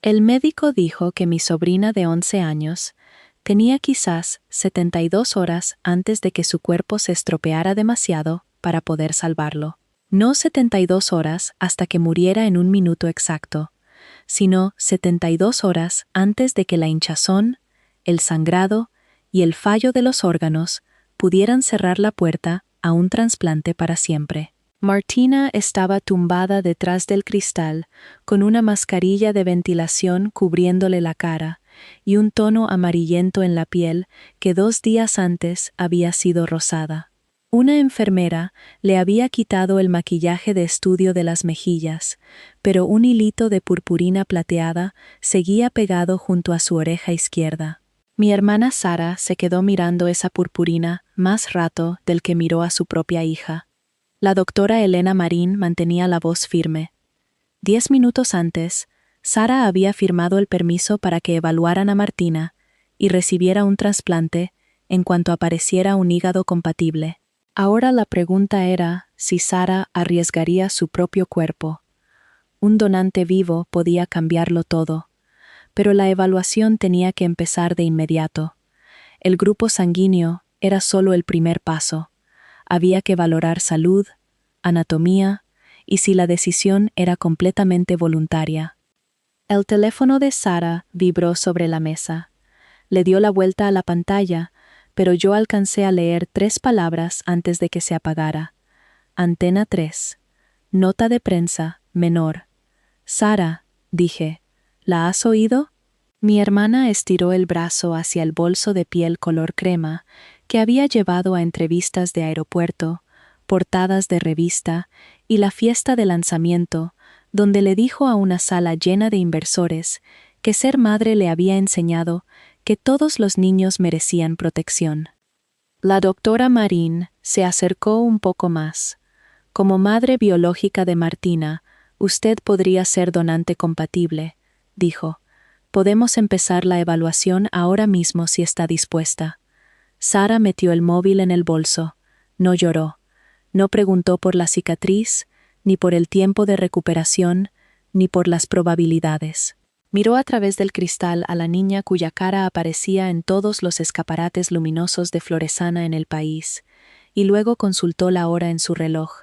El médico dijo que mi sobrina de 11 años tenía quizás 72 horas antes de que su cuerpo se estropeara demasiado para poder salvarlo. No 72 horas hasta que muriera en un minuto exacto, sino 72 horas antes de que la hinchazón, el sangrado y el fallo de los órganos pudieran cerrar la puerta a un trasplante para siempre. Martina estaba tumbada detrás del cristal, con una mascarilla de ventilación cubriéndole la cara y un tono amarillento en la piel que 2 días antes había sido rosada. Una enfermera le había quitado el maquillaje de estudio de las mejillas, pero un hilito de purpurina plateada seguía pegado junto a su oreja izquierda. Mi hermana Sara se quedó mirando esa purpurina más rato del que miró a su propia hija. La doctora Elena Marín mantenía la voz firme. 10 minutos antes, Sara había firmado el permiso para que evaluaran a Martina y recibiera un trasplante en cuanto apareciera un hígado compatible. Ahora la pregunta era si Sara arriesgaría su propio cuerpo. Un donante vivo podía cambiarlo todo, pero la evaluación tenía que empezar de inmediato. El grupo sanguíneo era solo el primer paso. Había que valorar salud, anatomía y si la decisión era completamente voluntaria. El teléfono de Sara vibró sobre la mesa. Le dio la vuelta a la pantalla, pero yo alcancé a leer 3 palabras antes de que se apagara. Antena 3. Nota de prensa, menor. Sara, dije, ¿la has oído? Mi hermana estiró el brazo hacia el bolso de piel color crema que había llevado a entrevistas de aeropuerto, portadas de revista y la fiesta de lanzamiento, donde le dijo a una sala llena de inversores que ser madre le había enseñado que todos los niños merecían protección. La doctora Marín se acercó un poco más. Como madre biológica de Martina, usted podría ser donante compatible, dijo. Podemos empezar la evaluación ahora mismo si está dispuesta. Sara metió el móvil en el bolso. No lloró. No preguntó por la cicatriz, ni por el tiempo de recuperación, ni por las probabilidades. Miró a través del cristal a la niña cuya cara aparecía en todos los escaparates luminosos de Floresana en el país, y luego consultó la hora en su reloj.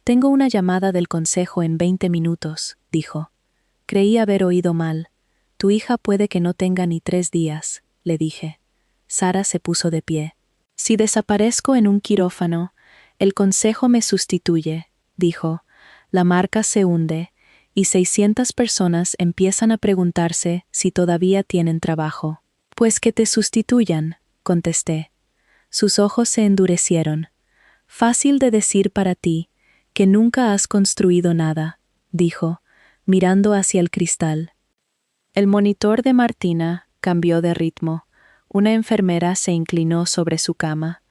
Tengo una llamada del consejo en 20 minutos, dijo. Creí haber oído mal. Tu hija puede que no tenga ni 3 días, le dije. Sara se puso de pie. Si desaparezco en un quirófano, el consejo me sustituye, dijo. La marca se hunde, y 600 personas empiezan a preguntarse si todavía tienen trabajo. Pues que te sustituyan, contesté. Sus ojos se endurecieron. Fácil de decir para ti, que nunca has construido nada, dijo, mirando hacia el cristal. El monitor de Martina cambió de ritmo. Una enfermera se inclinó sobre su cama.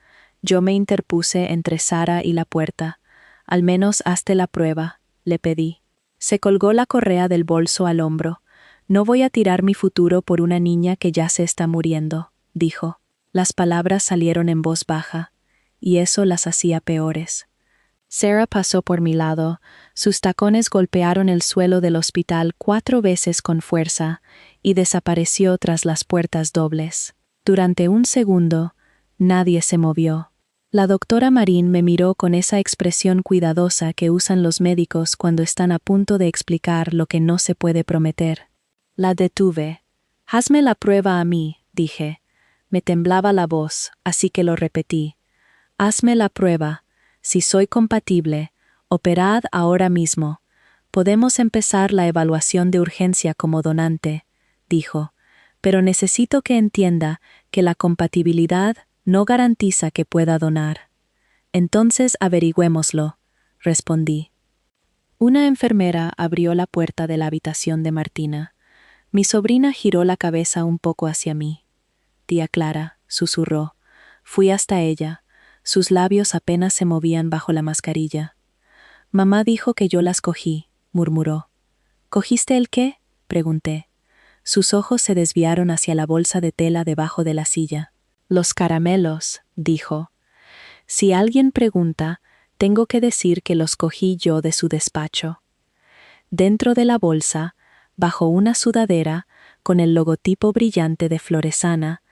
Yo me interpuse entre Sara y la puerta. Al menos hazte la prueba, le pedí. Se colgó la correa del bolso al hombro. No voy a tirar mi futuro por una niña que ya se está muriendo, dijo. Las palabras salieron en voz baja, y eso las hacía peores. Sarah pasó por mi lado. Sus tacones golpearon el suelo del hospital 4 veces con fuerza y desapareció tras las puertas dobles. Durante un segundo, nadie se movió. La doctora Marín me miró con esa expresión cuidadosa que usan los médicos cuando están a punto de explicar lo que no se puede prometer. La detuve. Hazme la prueba a mí, dije. Me temblaba la voz, así que lo repetí. Hazme la prueba. Si soy compatible, operad ahora mismo. Podemos empezar la evaluación de urgencia como donante, dijo, pero necesito que entienda que la compatibilidad no garantiza que pueda donar. Entonces averigüémoslo, respondí. Una enfermera abrió la puerta de la habitación de Martina. Mi sobrina giró la cabeza un poco hacia mí. Tía Clara, susurró. Fui hasta ella. Sus labios apenas se movían bajo la mascarilla. Mamá dijo que yo las cogí, murmuró. ¿Cogiste el qué? Pregunté. Sus ojos se desviaron hacia la bolsa de tela debajo de la silla. Los caramelos, dijo. Si alguien pregunta, tengo que decir que los cogí yo de su despacho. Dentro de la bolsa bajo una sudadera, con el logotipo brillante de Floresana,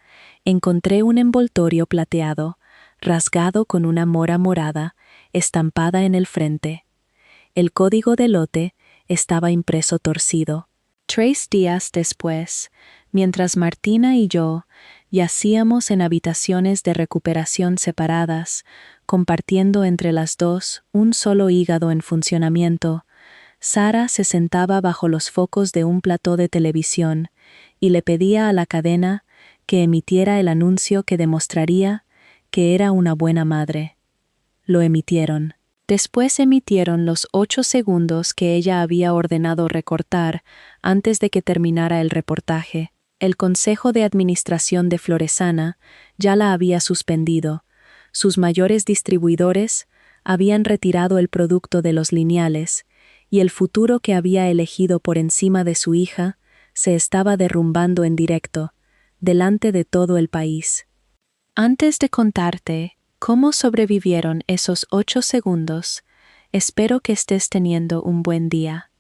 encontré un envoltorio plateado, rasgado con una mora morada, estampada en el frente. El código de lote estaba impreso torcido. 3 días después, mientras Martina y yo yacíamos en habitaciones de recuperación separadas, compartiendo entre las dos un solo hígado en funcionamiento, Sara se sentaba bajo los focos de un plató de televisión y le pedía a la cadena que emitiera el anuncio que demostraría que era una buena madre. Lo emitieron. Después emitieron los 8 segundos que ella había ordenado recortar antes de que terminara el reportaje. El Consejo de Administración de Floresana ya la había suspendido. Sus mayores distribuidores habían retirado el producto de los lineales, y el futuro que había elegido por encima de su hija se estaba derrumbando en directo, delante de todo el país. Antes de contarte cómo sobrevivieron esos 8 segundos, espero que estés teniendo un buen día.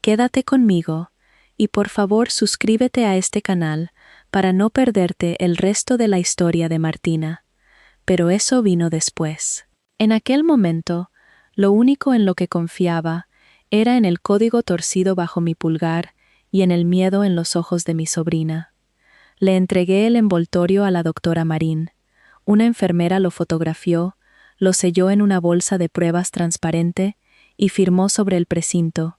Quédate conmigo y por favor suscríbete a este canal para no perderte el resto de la historia de Martina. Pero eso vino después. En aquel momento, lo único en lo que confiaba era en el código torcido bajo mi pulgar y en el miedo en los ojos de mi sobrina. Le entregué el envoltorio a la doctora Marín. Una enfermera lo fotografió, lo selló en una bolsa de pruebas transparente y firmó sobre el precinto: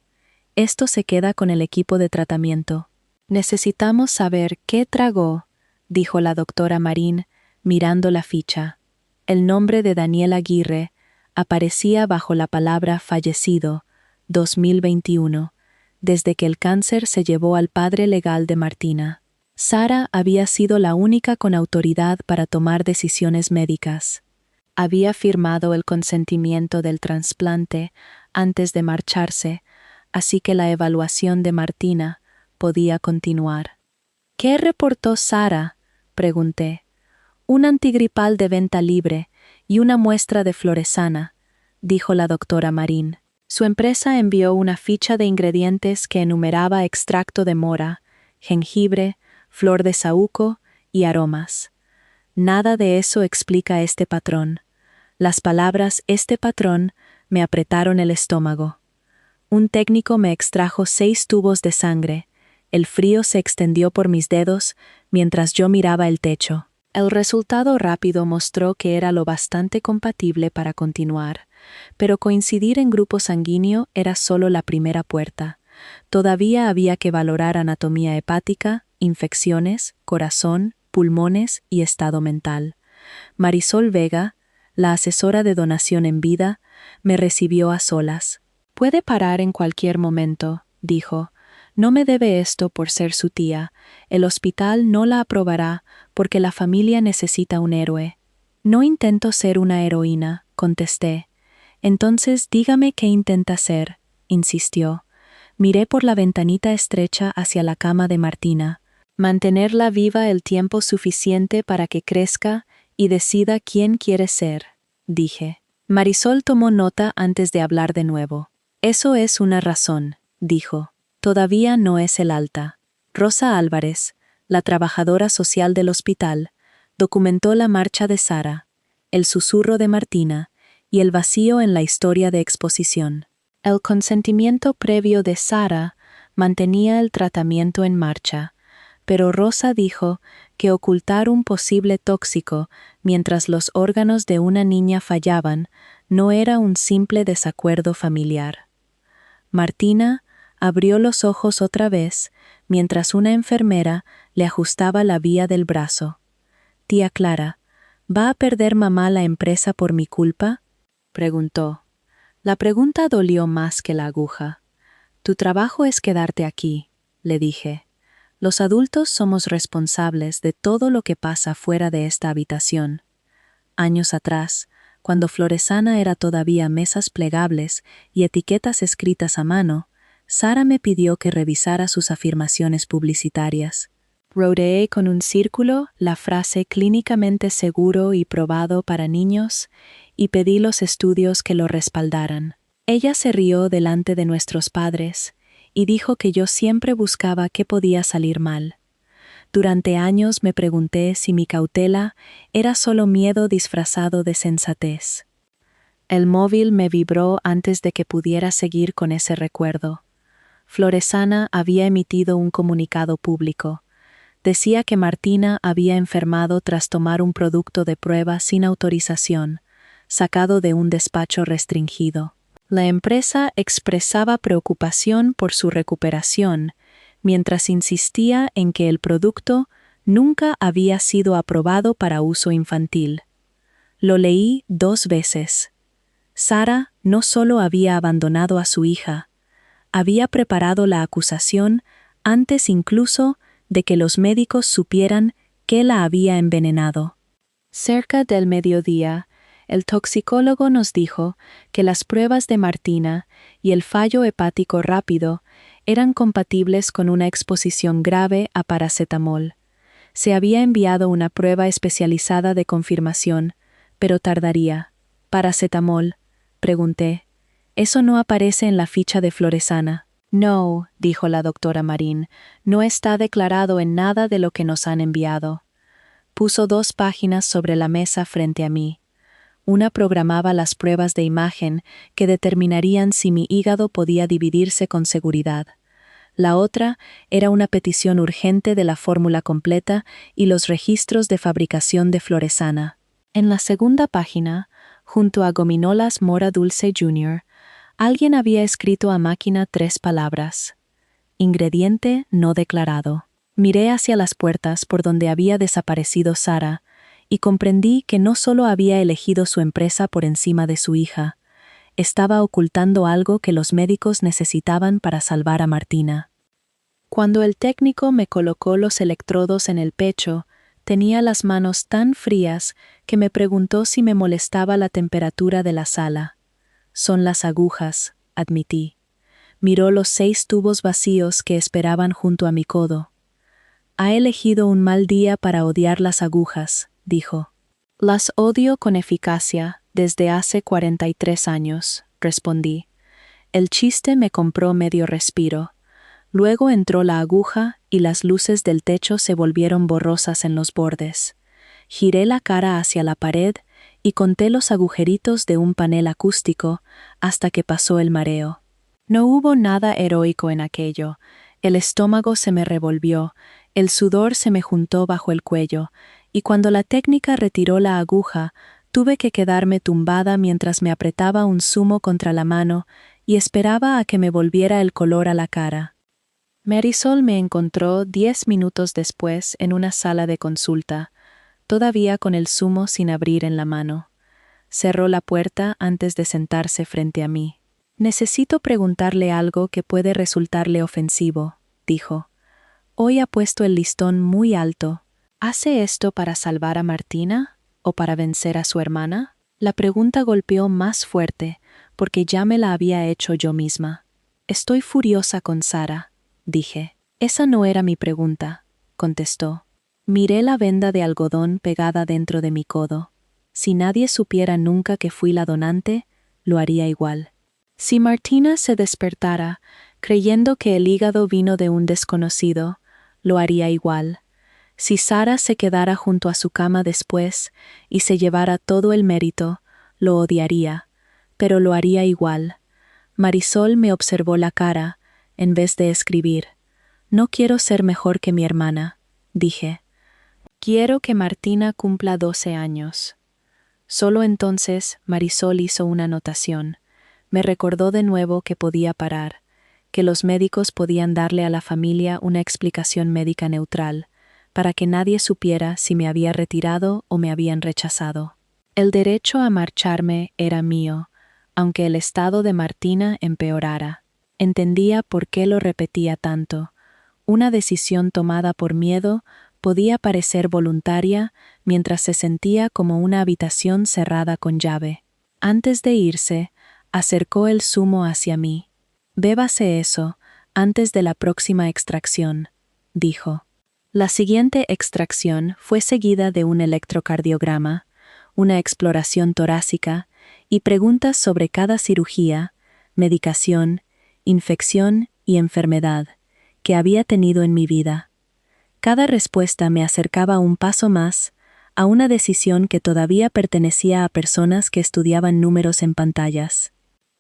«Esto se queda con el equipo de tratamiento». «Necesitamos saber qué tragó», dijo la doctora Marín, mirando la ficha. El nombre de Daniel Aguirre aparecía bajo la palabra fallecido, 2021, desde que el cáncer se llevó al padre legal de Martina. Sara había sido la única con autoridad para tomar decisiones médicas. Había firmado el consentimiento del trasplante antes de marcharse, así que la evaluación de Martina podía continuar. «¿Qué reportó Sara?», pregunté. «Un antigripal de venta libre y una muestra de Floresana», dijo la doctora Marín. Su empresa envió una ficha de ingredientes que enumeraba extracto de mora, jengibre, flor de saúco y aromas. Nada de eso explica este patrón. Las palabras «este patrón» me apretaron el estómago. Un técnico me extrajo 6 tubos de sangre. El frío se extendió por mis dedos mientras yo miraba el techo. El resultado rápido mostró que era lo bastante compatible para continuar, pero coincidir en grupo sanguíneo era solo la primera puerta. Todavía había que valorar anatomía hepática, infecciones, corazón, pulmones y estado mental. Marisol Vega, la asesora de donación en vida, me recibió a solas. «Puede parar en cualquier momento», dijo. «No me debe esto por ser su tía. El hospital no la aprobará porque la familia necesita un héroe». «No intento ser una heroína», contesté. «Entonces dígame qué intenta ser», insistió. Miré por la ventanita estrecha hacia la cama de Martina. «Mantenerla viva el tiempo suficiente para que crezca y decida quién quiere ser», dije. Marisol tomó nota antes de hablar de nuevo. «Eso es una razón», dijo. «Todavía no es el alta». Rosa Álvarez, la trabajadora social del hospital, documentó la marcha de Sara, el susurro de Martina y el vacío en la historia de exposición. El consentimiento previo de Sara mantenía el tratamiento en marcha, pero Rosa dijo que ocultar un posible tóxico mientras los órganos de una niña fallaban no era un simple desacuerdo familiar. Martina abrió los ojos otra vez mientras una enfermera le ajustaba la vía del brazo. «Tía Clara, ¿va a perder mamá la empresa por mi culpa?», preguntó. La pregunta dolió más que la aguja. «Tu trabajo es quedarte aquí», le dije. «Los adultos somos responsables de todo lo que pasa fuera de esta habitación». Años atrás, cuando Floresana era todavía mesas plegables y etiquetas escritas a mano, Sara me pidió que revisara sus afirmaciones publicitarias. Rodeé con un círculo la frase «clínicamente seguro y probado para niños» y pedí los estudios que lo respaldaran. Ella se rió delante de nuestros padres y dijo que yo siempre buscaba qué podía salir mal. Durante años me pregunté si mi cautela era solo miedo disfrazado de sensatez. El móvil me vibró antes de que pudiera seguir con ese recuerdo. Floresana había emitido un comunicado público. Decía que Martina había enfermado tras tomar un producto de prueba sin autorización, sacado de un despacho restringido. La empresa expresaba preocupación por su recuperación, mientras insistía en que el producto nunca había sido aprobado para uso infantil. Lo leí 2 veces. Sara no solo había abandonado a su hija, había preparado la acusación antes incluso de que los médicos supieran que la había envenenado. Cerca del mediodía, el toxicólogo nos dijo que las pruebas de Martina y el fallo hepático rápido eran compatibles con una exposición grave a paracetamol. Se había enviado una prueba especializada de confirmación, pero tardaría. ¿Paracetamol?, pregunté. Eso no aparece en la ficha de Floresana. No, dijo la doctora Marín, no está declarado en nada de lo que nos han enviado. Puso 2 páginas sobre la mesa frente a mí. Una programaba las pruebas de imagen que determinarían si mi hígado podía dividirse con seguridad. La otra era una petición urgente de la fórmula completa y los registros de fabricación de Floresana. En la segunda página, junto a Gominolas Mora Dulce Jr., alguien había escrito a máquina 3 palabras. Ingrediente no declarado. Miré hacia las puertas por donde había desaparecido Sara y comprendí que no solo había elegido su empresa por encima de su hija, estaba ocultando algo que los médicos necesitaban para salvar a Martina. Cuando el técnico me colocó los electrodos en el pecho, tenía las manos tan frías que me preguntó si me molestaba la temperatura de la sala. Son las agujas, admití. Miró los 6 tubos vacíos que esperaban junto a mi codo. Ha elegido un mal día para odiar las agujas, dijo. Las odio con eficacia desde hace 43 años, respondí. El chiste me compró medio respiro. Luego entró la aguja y las luces del techo se volvieron borrosas en los bordes. Giré la cara hacia la pared y conté los agujeritos de un panel acústico hasta que pasó el mareo. No hubo nada heroico en aquello. El estómago se me revolvió, el sudor se me juntó bajo el cuello, y cuando la técnica retiró la aguja, tuve que quedarme tumbada mientras me apretaba un zumo contra la mano y esperaba a que me volviera el color a la cara. Marisol me encontró 10 minutos después en una sala de consulta, todavía con el zumo sin abrir en la mano. Cerró la puerta antes de sentarse frente a mí. Necesito preguntarle algo que puede resultarle ofensivo, dijo. Hoy ha puesto el listón muy alto. ¿Hace esto para salvar a Martina o para vencer a su hermana? La pregunta golpeó más fuerte, porque ya me la había hecho yo misma. Estoy furiosa con Sara, dije. Esa no era mi pregunta, contestó. Miré la venda de algodón pegada dentro de mi codo. Si nadie supiera nunca que fui la donante, lo haría igual. Si Martina se despertara, creyendo que el hígado vino de un desconocido, lo haría igual. Si Sara se quedara junto a su cama después y se llevara todo el mérito, lo odiaría, pero lo haría igual. Marisol me observó la cara, en vez de escribir. No quiero ser mejor que mi hermana, dije. Quiero que Martina cumpla 12 años. Solo entonces Marisol hizo una anotación. Me recordó de nuevo que podía parar, que los médicos podían darle a la familia una explicación médica neutral, para que nadie supiera si me había retirado o me habían rechazado. El derecho a marcharme era mío, aunque el estado de Martina empeorara. Entendía por qué lo repetía tanto. Una decisión tomada por miedo podía parecer voluntaria mientras se sentía como una habitación cerrada con llave. Antes de irse, acercó el zumo hacia mí. Bébase eso antes de la próxima extracción, dijo. La siguiente extracción fue seguida de un electrocardiograma, una exploración torácica y preguntas sobre cada cirugía, medicación, infección y enfermedad que había tenido en mi vida. Cada respuesta me acercaba un paso más a una decisión que todavía pertenecía a personas que estudiaban números en pantallas.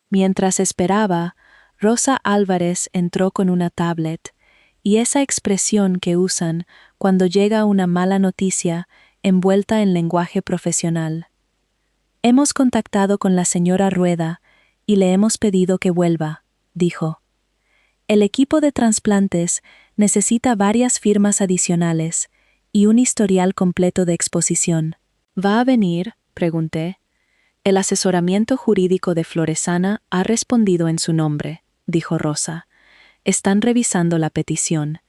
Mientras esperaba, Rosa Álvarez entró con una tablet, y esa expresión que usan cuando llega una mala noticia envuelta en lenguaje profesional. Hemos contactado con la señora Rueda y le hemos pedido que vuelva, dijo. El equipo de trasplantes necesita varias firmas adicionales y un historial completo de exposición. ¿Va a venir?, pregunté. El asesoramiento jurídico de Floresana ha respondido en su nombre, dijo Rosa. Están revisando la petición.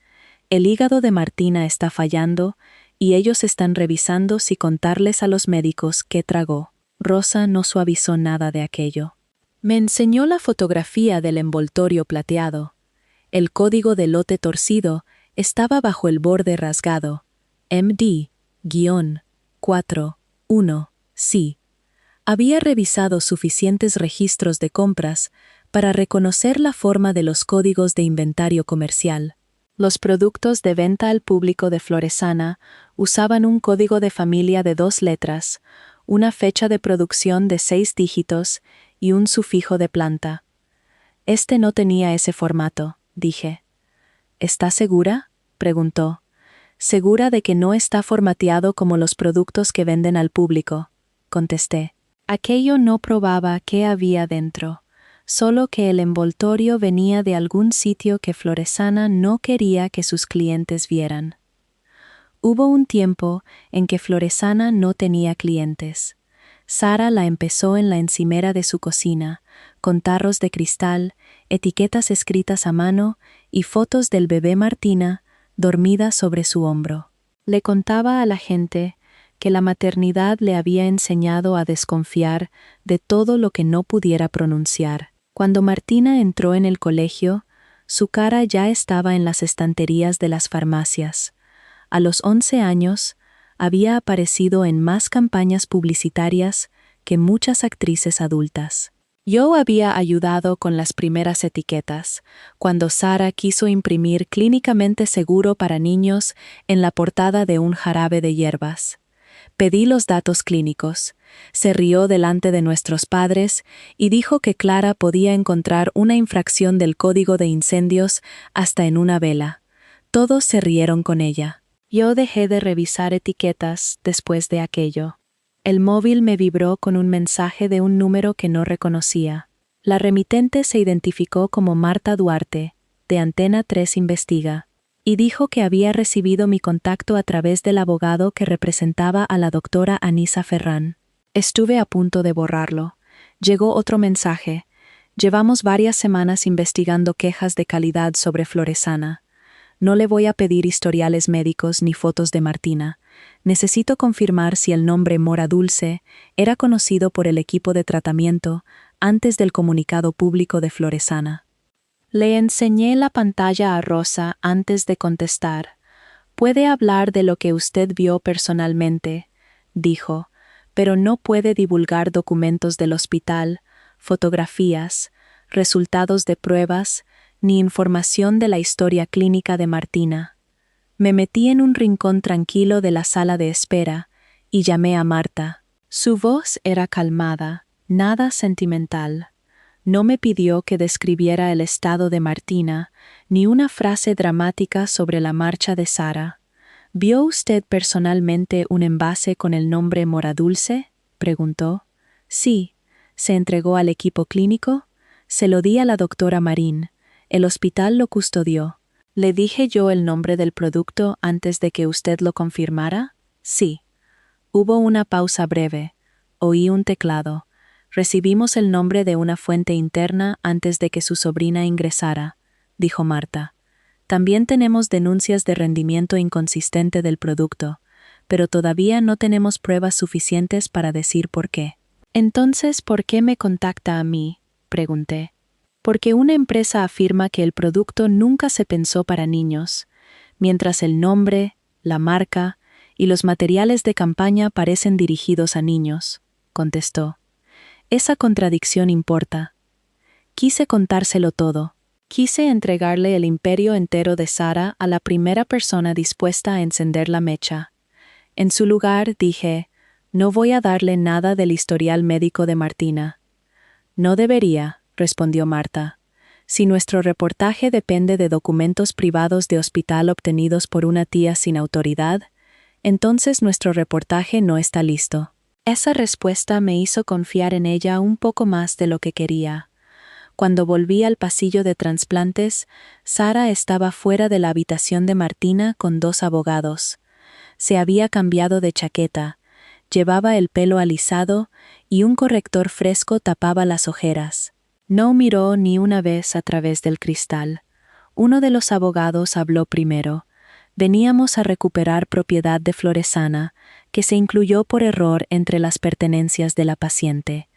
El hígado de Martina está fallando y ellos están revisando si contarles a los médicos qué tragó. Rosa no suavizó nada de aquello. Me enseñó la fotografía del envoltorio plateado. El código de lote torcido estaba bajo el borde rasgado. MD-41, sí. Había revisado suficientes registros de compras para reconocer la forma de los códigos de inventario comercial. Los productos de venta al público de Floresana usaban un código de familia de 2 letras, una fecha de producción de 6 dígitos y un sufijo de planta. Este no tenía ese formato, dije. ¿Está segura?, preguntó. Segura de que no está formateado como los productos que venden al público, contesté. Aquello no probaba qué había dentro, solo que el envoltorio venía de algún sitio que Floresana no quería que sus clientes vieran. Hubo un tiempo en que Floresana no tenía clientes. Sara la empezó en la encimera de su cocina, con tarros de cristal, etiquetas escritas a mano y fotos del bebé Martina dormida sobre su hombro. Le contaba a la gente que la maternidad le había enseñado a desconfiar de todo lo que no pudiera pronunciar. Cuando Martina entró en el colegio, su cara ya estaba en las estanterías de las farmacias. A los 11 años, había aparecido en más campañas publicitarias que muchas actrices adultas. Yo había ayudado con las primeras etiquetas, cuando Sara quiso imprimir clínicamente seguro para niños en la portada de un jarabe de hierbas. Pedí los datos clínicos. Se rió delante de nuestros padres y dijo que Clara podía encontrar una infracción del código de incendios hasta en una vela. Todos se rieron con ella. Yo dejé de revisar etiquetas después de aquello. El móvil me vibró con un mensaje de un número que no reconocía. La remitente se identificó como Marta Duarte, de Antena 3 Investiga, y dijo que había recibido mi contacto a través del abogado que representaba a la doctora Anisa Ferrán. Estuve a punto de borrarlo. Llegó otro mensaje. Llevamos varias semanas investigando quejas de calidad sobre Floresana. No le voy a pedir historiales médicos ni fotos de Martina. Necesito confirmar si el nombre Mora Dulce era conocido por el equipo de tratamiento antes del comunicado público de Floresana. Le enseñé la pantalla a Rosa antes de contestar. Puede hablar de lo que usted vio personalmente, dijo, pero no puede divulgar documentos del hospital, fotografías, resultados de pruebas, ni información de la historia clínica de Martina. Me metí en un rincón tranquilo de la sala de espera y llamé a Marta. Su voz era calmada, nada sentimental. No me pidió que describiera el estado de Martina, ni una frase dramática sobre la marcha de Sara. ¿Vio usted personalmente un envase con el nombre Mora Dulce?, preguntó. Sí. ¿Se entregó al equipo clínico? Se lo di a la doctora Marín. El hospital lo custodió. ¿Le dije yo el nombre del producto antes de que usted lo confirmara? Sí. Hubo una pausa breve. Oí un teclado. Recibimos el nombre de una fuente interna antes de que su sobrina ingresara, dijo Marta. También tenemos denuncias de rendimiento inconsistente del producto, pero todavía no tenemos pruebas suficientes para decir por qué. Entonces, ¿por qué me contacta a mí?, pregunté. Porque una empresa afirma que el producto nunca se pensó para niños, mientras el nombre, la marca y los materiales de campaña parecen dirigidos a niños, contestó. Esa contradicción importa. Quise contárselo todo. Quise entregarle el imperio entero de Sara a la primera persona dispuesta a encender la mecha. En su lugar, dije, no voy a darle nada del historial médico de Martina. No debería, respondió Marta. Si nuestro reportaje depende de documentos privados de hospital obtenidos por una tía sin autoridad, entonces nuestro reportaje no está listo. Esa respuesta me hizo confiar en ella un poco más de lo que quería. Cuando volví al pasillo de trasplantes, Sara estaba fuera de la habitación de Martina con 2 abogados. Se había cambiado de chaqueta, llevaba el pelo alisado y un corrector fresco tapaba las ojeras. No miró ni una vez a través del cristal. Uno de los abogados habló primero. Veníamos a recuperar propiedad de Floresana, que se incluyó por error entre las pertenencias de la paciente.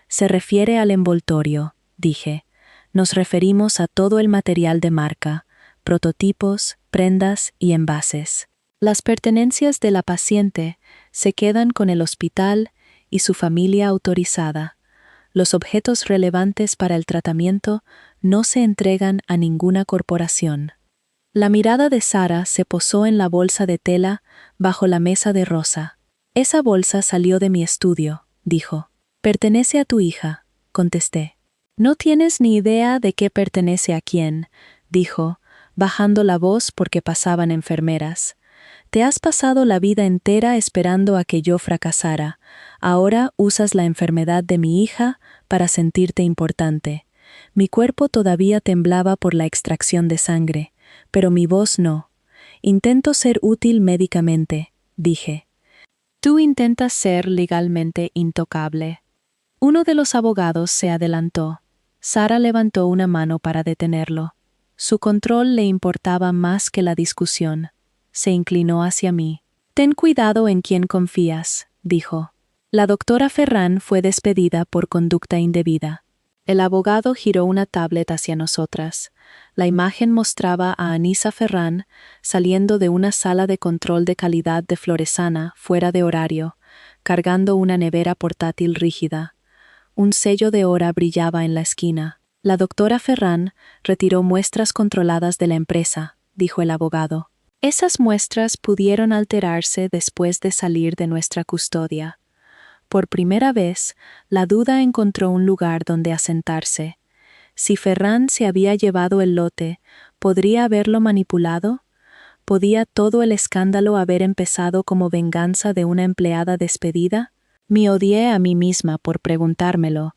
Se refiere al envoltorio, dije. Nos referimos a todo el material de marca, prototipos, prendas y envases. Las pertenencias de la paciente se quedan con el hospital y su familia autorizada. Los objetos relevantes para el tratamiento no se entregan a ninguna corporación. La mirada de Sara se posó en la bolsa de tela bajo la mesa de Rosa. Esa bolsa salió de mi estudio, dijo. Pertenece a tu hija, contesté. No tienes ni idea de qué pertenece a quién, dijo, bajando la voz porque pasaban enfermeras. Te has pasado la vida entera esperando a que yo fracasara. Ahora usas la enfermedad de mi hija para sentirte importante. Mi cuerpo todavía temblaba por la extracción de sangre, pero mi voz no. Intento ser útil médicamente, dije. Tú intentas ser legalmente intocable. Uno de los abogados se adelantó. Sara levantó una mano para detenerlo. Su control le importaba más que la discusión. Se inclinó hacia mí. Ten cuidado en quién confías, dijo. La doctora Ferrán fue despedida por conducta indebida. El abogado giró una tablet hacia nosotras. La imagen mostraba a Anisa Ferrán saliendo de una sala de control de calidad de Floresana fuera de horario, cargando una nevera portátil rígida. Un sello de hora brillaba en la esquina. La doctora Ferrán retiró muestras controladas de la empresa, dijo el abogado. Esas muestras pudieron alterarse después de salir de nuestra custodia. Por primera vez, la duda encontró un lugar donde asentarse. Si Ferrán se había llevado el lote, ¿podría haberlo manipulado? ¿Podía todo el escándalo haber empezado como venganza de una empleada despedida? Me odié a mí misma por preguntármelo,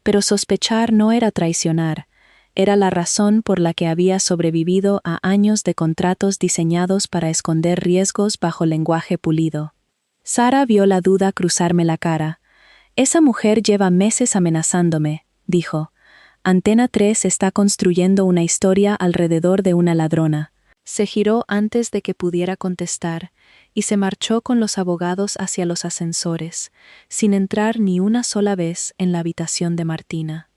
pero sospechar no era traicionar. Era la razón por la que había sobrevivido a años de contratos diseñados para esconder riesgos bajo lenguaje pulido. Sara vio la duda cruzarme la cara. Esa mujer lleva meses amenazándome, dijo. Antena 3 está construyendo una historia alrededor de una ladrona. Se giró antes de que pudiera contestar y se marchó con los abogados hacia los ascensores, sin entrar ni una sola vez en la habitación de Martina.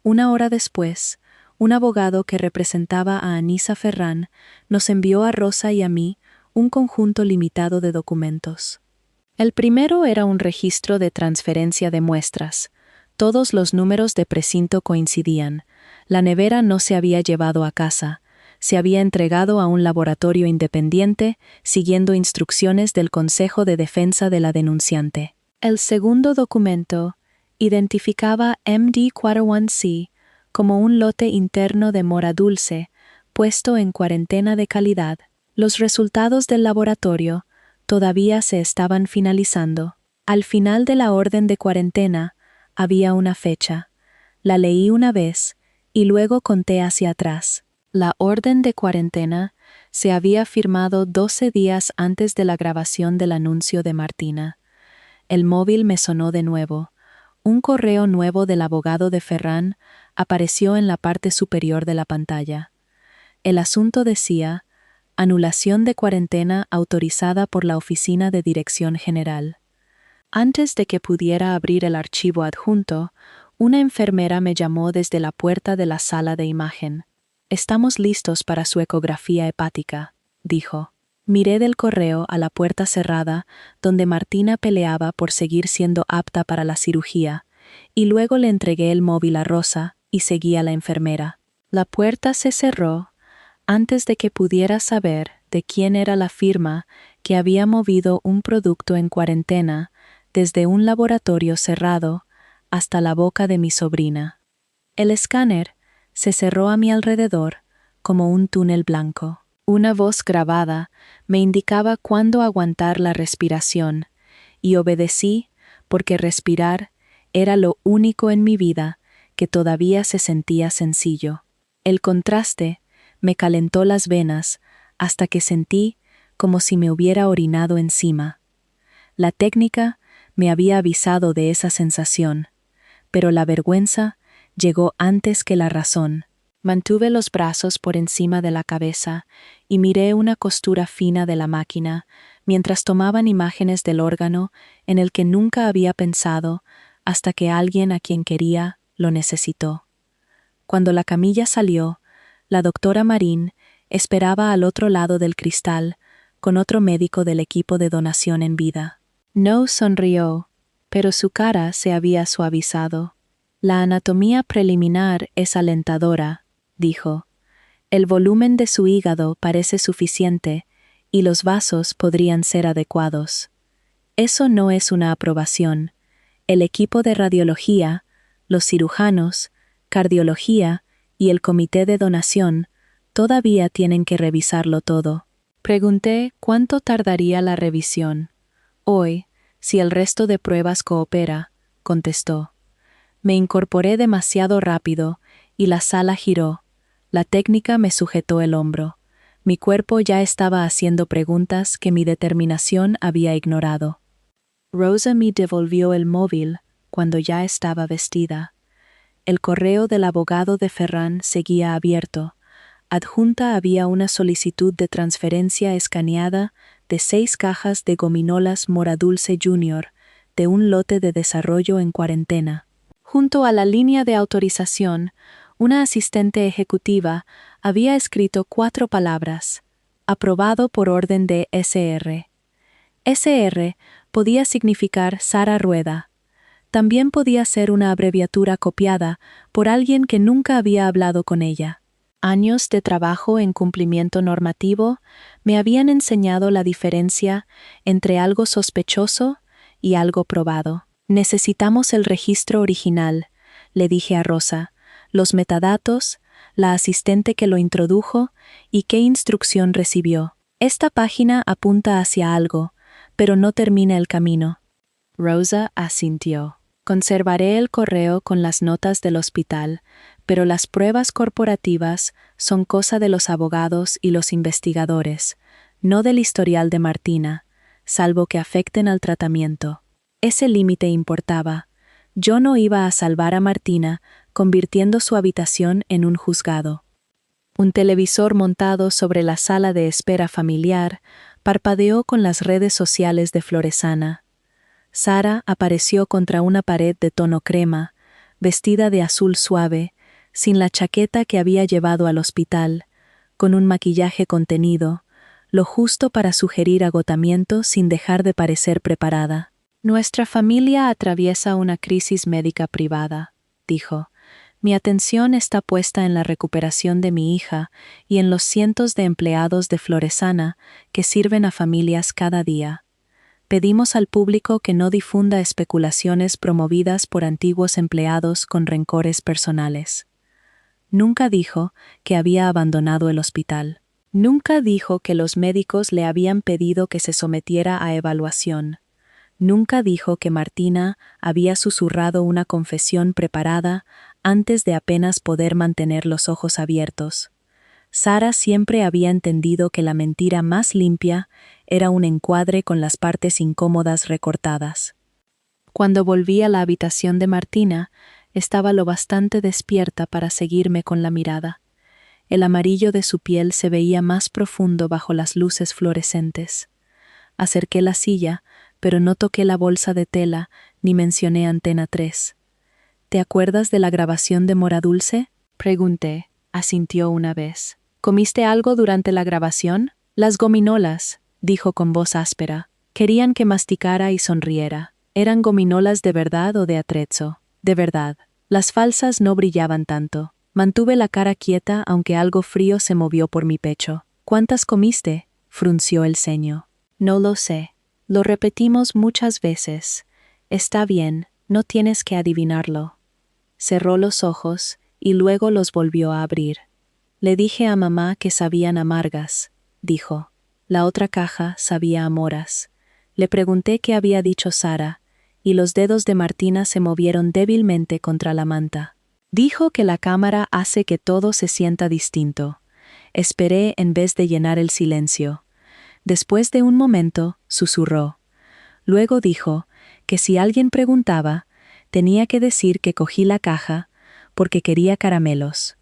Una hora después, un abogado que representaba a Anisa Ferrán nos envió a Rosa y a mí un conjunto limitado de documentos. El primero era un registro de transferencia de muestras. Todos los números de precinto coincidían. La nevera no se había llevado a casa. Se había entregado a un laboratorio independiente, siguiendo instrucciones del Consejo de Defensa de la denunciante. El segundo documento identificaba MD41C como un lote interno de mora dulce, puesto en cuarentena de calidad. Los resultados del laboratorio todavía se estaban finalizando. Al final de la orden de cuarentena había una fecha. La leí una vez y luego conté hacia atrás. La orden de cuarentena se había firmado 12 días antes de la grabación del anuncio de Martina. El móvil me sonó de nuevo. Un correo nuevo del abogado de Ferrán apareció en la parte superior de la pantalla. El asunto decía: anulación de cuarentena autorizada por la Oficina de Dirección General. Antes de que pudiera abrir el archivo adjunto, una enfermera me llamó desde la puerta de la sala de imagen. Estamos listos para su ecografía hepática, dijo. Miré del correo a la puerta cerrada, donde Martina peleaba por seguir siendo apta para la cirugía, y luego le entregué el móvil a Rosa y seguí a la enfermera. La puerta se cerró antes de que pudiera saber de quién era la firma que había movido un producto en cuarentena desde un laboratorio cerrado hasta la boca de mi sobrina. El escáner se cerró a mi alrededor como un túnel blanco. Una voz grabada me indicaba cuándo aguantar la respiración, y obedecí porque respirar era lo único en mi vida que todavía se sentía sencillo. El contraste me calentó las venas hasta que sentí como si me hubiera orinado encima. La técnica me había avisado de esa sensación, pero la vergüenza llegó antes que la razón. Mantuve los brazos por encima de la cabeza y miré una costura fina de la máquina mientras tomaban imágenes del órgano en el que nunca había pensado hasta que alguien a quien quería lo necesitó. Cuando la camilla salió, la doctora Marín esperaba al otro lado del cristal con otro médico del equipo de donación en vida. No sonrió, pero su cara se había suavizado. La anatomía preliminar es alentadora, dijo. El volumen de su hígado parece suficiente y los vasos podrían ser adecuados. Eso no es una aprobación. El equipo de radiología, los cirujanos, cardiología y el comité de donación todavía tienen que revisarlo todo. Pregunté cuánto tardaría la revisión. Hoy, si el resto de pruebas coopera, contestó. Me incorporé demasiado rápido y la sala giró. La técnica me sujetó el hombro. Mi cuerpo ya estaba haciendo preguntas que mi determinación había ignorado. Rosa me devolvió el móvil cuando ya estaba vestida. El correo del abogado de Ferran seguía abierto. Adjunta había una solicitud de transferencia escaneada de 6 cajas de gominolas Moradulce Jr. de un lote de desarrollo en cuarentena. Junto a la línea de autorización, una asistente ejecutiva había escrito 4 palabras: aprobado por orden de SR. SR podía significar Sara Rueda. También podía ser una abreviatura copiada por alguien que nunca había hablado con ella. Años de trabajo en cumplimiento normativo me habían enseñado la diferencia entre algo sospechoso y algo probado. Necesitamos el registro original, le dije a Rosa, los metadatos, la asistente que lo introdujo y qué instrucción recibió. Esta página apunta hacia algo, pero no termina el camino. Rosa asintió. Conservaré el correo con las notas del hospital, pero las pruebas corporativas son cosa de los abogados y los investigadores, no del historial de Martina, salvo que afecten al tratamiento. Ese límite importaba. Yo no iba a salvar a Martina convirtiendo su habitación en un juzgado. Un televisor montado sobre la sala de espera familiar parpadeó con las redes sociales de Floresana. Sara apareció contra una pared de tono crema, vestida de azul suave, sin la chaqueta que había llevado al hospital, con un maquillaje contenido, lo justo para sugerir agotamiento sin dejar de parecer preparada. Nuestra familia atraviesa una crisis médica privada, dijo. Mi atención está puesta en la recuperación de mi hija y en los cientos de empleados de Floresana que sirven a familias cada día. Pedimos al público que no difunda especulaciones promovidas por antiguos empleados con rencores personales. Nunca dijo que había abandonado el hospital. Nunca dijo que los médicos le habían pedido que se sometiera a evaluación. Nunca dijo que Martina había susurrado una confesión preparada antes de apenas poder mantener los ojos abiertos. Sara siempre había entendido que la mentira más limpia era un encuadre con las partes incómodas recortadas. Cuando volví a la habitación de Martina, estaba lo bastante despierta para seguirme con la mirada. El amarillo de su piel se veía más profundo bajo las luces fluorescentes. Acerqué la silla, pero no toqué la bolsa de tela ni mencioné Antena 3. ¿Te acuerdas de la grabación de Moradulce? Pregunté. Asintió una vez. ¿Comiste algo durante la grabación? Las gominolas, dijo con voz áspera. Querían que masticara y sonriera. ¿Eran gominolas de verdad o de atrezzo? De verdad. Las falsas no brillaban tanto. Mantuve la cara quieta aunque algo frío se movió por mi pecho. ¿Cuántas comiste?, frunció el ceño. No lo sé. Lo repetimos muchas veces. Está bien, no tienes que adivinarlo. Cerró los ojos y luego los volvió a abrir. Le dije a mamá que sabían amargas, dijo. La otra caja sabía a moras. Le pregunté qué había dicho Sara, y los dedos de Martina se movieron débilmente contra la manta. Dijo que la cámara hace que todo se sienta distinto. Esperé en vez de llenar el silencio. Después de un momento, susurró. Luego dijo que si alguien preguntaba, tenía que decir que cogí la caja porque quería caramelos.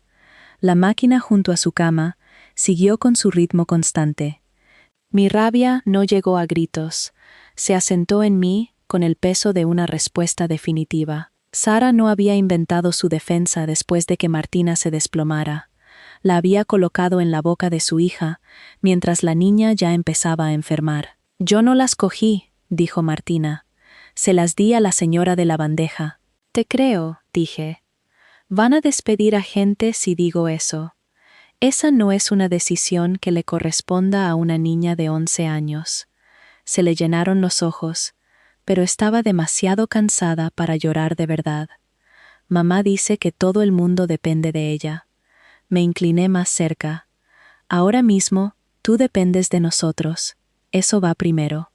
La máquina junto a su cama siguió con su ritmo constante. Mi rabia no llegó a gritos. Se asentó en mí con el peso de una respuesta definitiva. Sara no había inventado su defensa después de que Martina se desplomara. La había colocado en la boca de su hija, mientras la niña ya empezaba a enfermar. Yo no las cogí, dijo Martina. Se las di a la señora de la bandeja. Te creo, dije. Van a despedir a gente si digo eso. Esa no es una decisión que le corresponda a una niña de 11 años. Se le llenaron los ojos, pero estaba demasiado cansada para llorar de verdad. Mamá dice que todo el mundo depende de ella. Me incliné más cerca. Ahora mismo, tú dependes de nosotros. Eso va primero.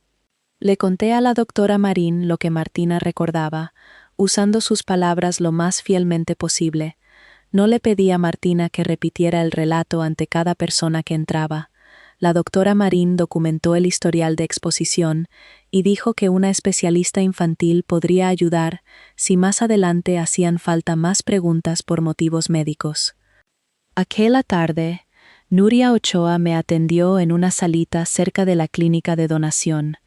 Le conté a la doctora Marín lo que Martina recordaba, usando sus palabras lo más fielmente posible. No le pedí a Martina que repitiera el relato ante cada persona que entraba. La doctora Marín documentó el historial de exposición y dijo que una especialista infantil podría ayudar si más adelante hacían falta más preguntas por motivos médicos. Aquella tarde, Nuria Ochoa me atendió en una salita cerca de la clínica de donación.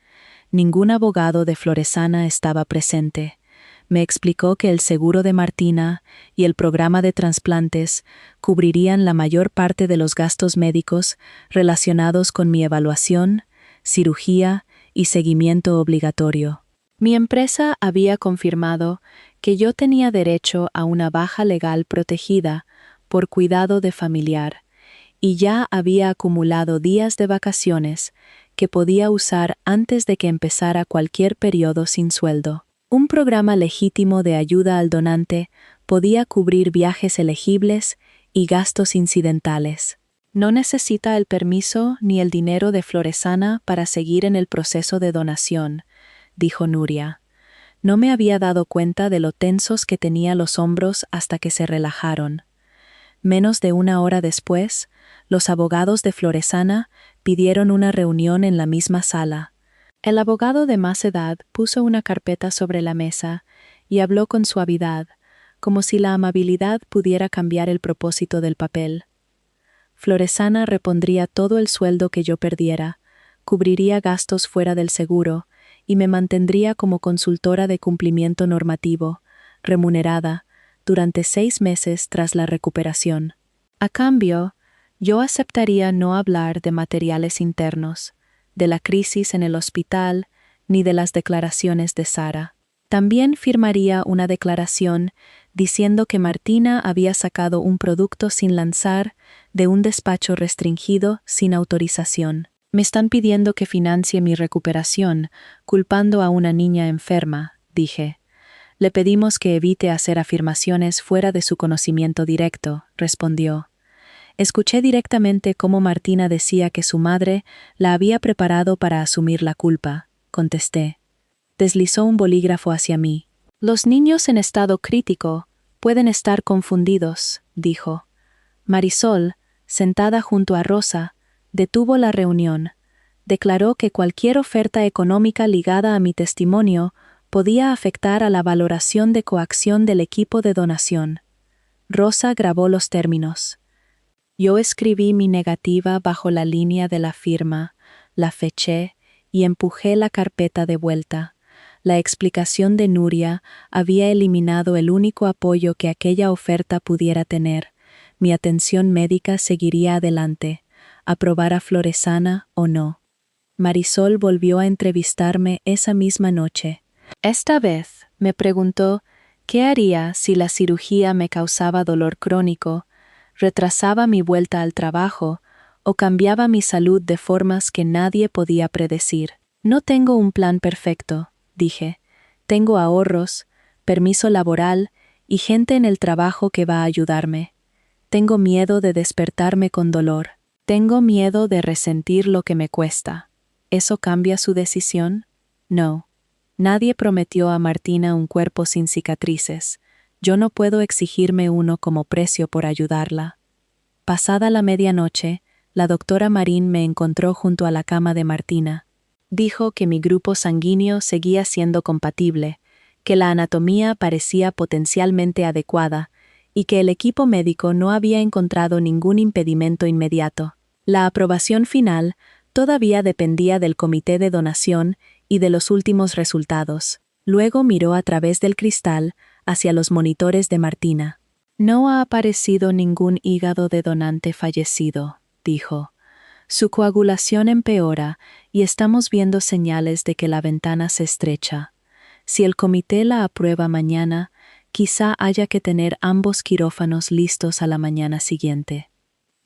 Ningún abogado de Floresana estaba presente. Me explicó que el seguro de Martina y el programa de trasplantes cubrirían la mayor parte de los gastos médicos relacionados con mi evaluación, cirugía y seguimiento obligatorio. Mi empresa había confirmado que yo tenía derecho a una baja legal protegida por cuidado de familiar y ya había acumulado días de vacaciones que podía usar antes de que empezara cualquier periodo sin sueldo. Un programa legítimo de ayuda al donante podía cubrir viajes elegibles y gastos incidentales. No necesita el permiso ni el dinero de Floresana para seguir en el proceso de donación, dijo Nuria. No me había dado cuenta de lo tensos que tenía los hombros hasta que se relajaron. Menos de una hora después, los abogados de Floresana pidieron una reunión en la misma sala. El abogado de más edad puso una carpeta sobre la mesa y habló con suavidad, como si la amabilidad pudiera cambiar el propósito del papel. Floresana repondría todo el sueldo que yo perdiera, cubriría gastos fuera del seguro y me mantendría como consultora de cumplimiento normativo, remunerada, durante 6 meses tras la recuperación. A cambio, yo aceptaría no hablar de materiales internos, de la crisis en el hospital, ni de las declaraciones de Sara. También firmaría una declaración diciendo que Martina había sacado un producto sin lanzar de un despacho restringido sin autorización. Me están pidiendo que financie mi recuperación, culpando a una niña enferma, dije. Le pedimos que evite hacer afirmaciones fuera de su conocimiento directo, respondió. Escuché directamente cómo Martina decía que su madre la había preparado para asumir la culpa, contesté. Deslizó un bolígrafo hacia mí. Los niños en estado crítico pueden estar confundidos, dijo. Marisol, sentada junto a Rosa, detuvo la reunión. Declaró que cualquier oferta económica ligada a mi testimonio podía afectar a la valoración de coacción del equipo de donación. Rosa grabó los términos. Yo escribí mi negativa bajo la línea de la firma, la feché y empujé la carpeta de vuelta. La explicación de Nuria había eliminado el único apoyo que aquella oferta pudiera tener. Mi atención médica seguiría adelante, aprobara Floresana o no. Marisol volvió a entrevistarme esa misma noche. Esta vez me preguntó qué haría si la cirugía me causaba dolor crónico retrasaba mi vuelta al trabajo o cambiaba mi salud de formas que nadie podía predecir. No tengo un plan perfecto, dije. Tengo ahorros, permiso laboral y gente en el trabajo que va a ayudarme. Tengo miedo de despertarme con dolor. Tengo miedo de resentir lo que me cuesta. ¿Eso cambia su decisión? No. Nadie prometió a Martina un cuerpo sin cicatrices. Yo no puedo exigirme uno como precio por ayudarla. Pasada la medianoche, la doctora Marín me encontró junto a la cama de Martina. Dijo que mi grupo sanguíneo seguía siendo compatible, que la anatomía parecía potencialmente adecuada y que el equipo médico no había encontrado ningún impedimento inmediato. La aprobación final todavía dependía del comité de donación y de los últimos resultados. Luego miró a través del cristal hacia los monitores de Martina. No ha aparecido ningún hígado de donante fallecido, dijo. Su coagulación empeora y estamos viendo señales de que la ventana se estrecha. Si el comité la aprueba mañana, quizá haya que tener ambos quirófanos listos a la mañana siguiente.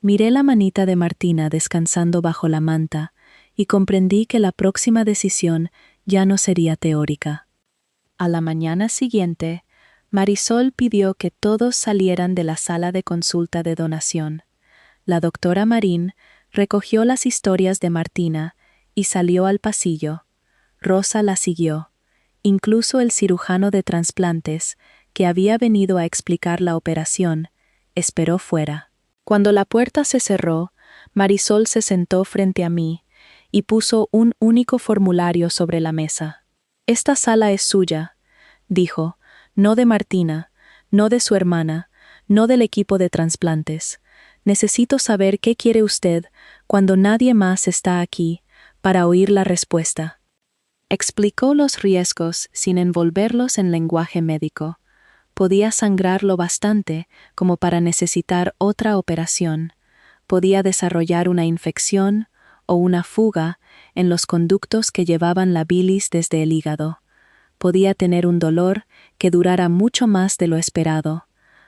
Miré la manita de Martina descansando bajo la manta y comprendí que la próxima decisión ya no sería teórica. A la mañana siguiente, Marisol pidió que todos salieran de la sala de consulta de donación. La doctora Marín recogió las historias de Martina y salió al pasillo. Rosa la siguió. Incluso el cirujano de trasplantes, que había venido a explicar la operación, esperó fuera. Cuando la puerta se cerró, Marisol se sentó frente a mí y puso un único formulario sobre la mesa. «Esta sala es suya», dijo, «no de Martina, no de su hermana, no del equipo de trasplantes. Necesito saber qué quiere usted cuando nadie más está aquí para oír la respuesta». Explicó los riesgos sin envolverlos en lenguaje médico. Podía sangrar lo bastante como para necesitar otra operación. Podía desarrollar una infección o una fuga en los conductos que llevaban la bilis desde el hígado. Podía tener un dolor que durara mucho más de lo esperado.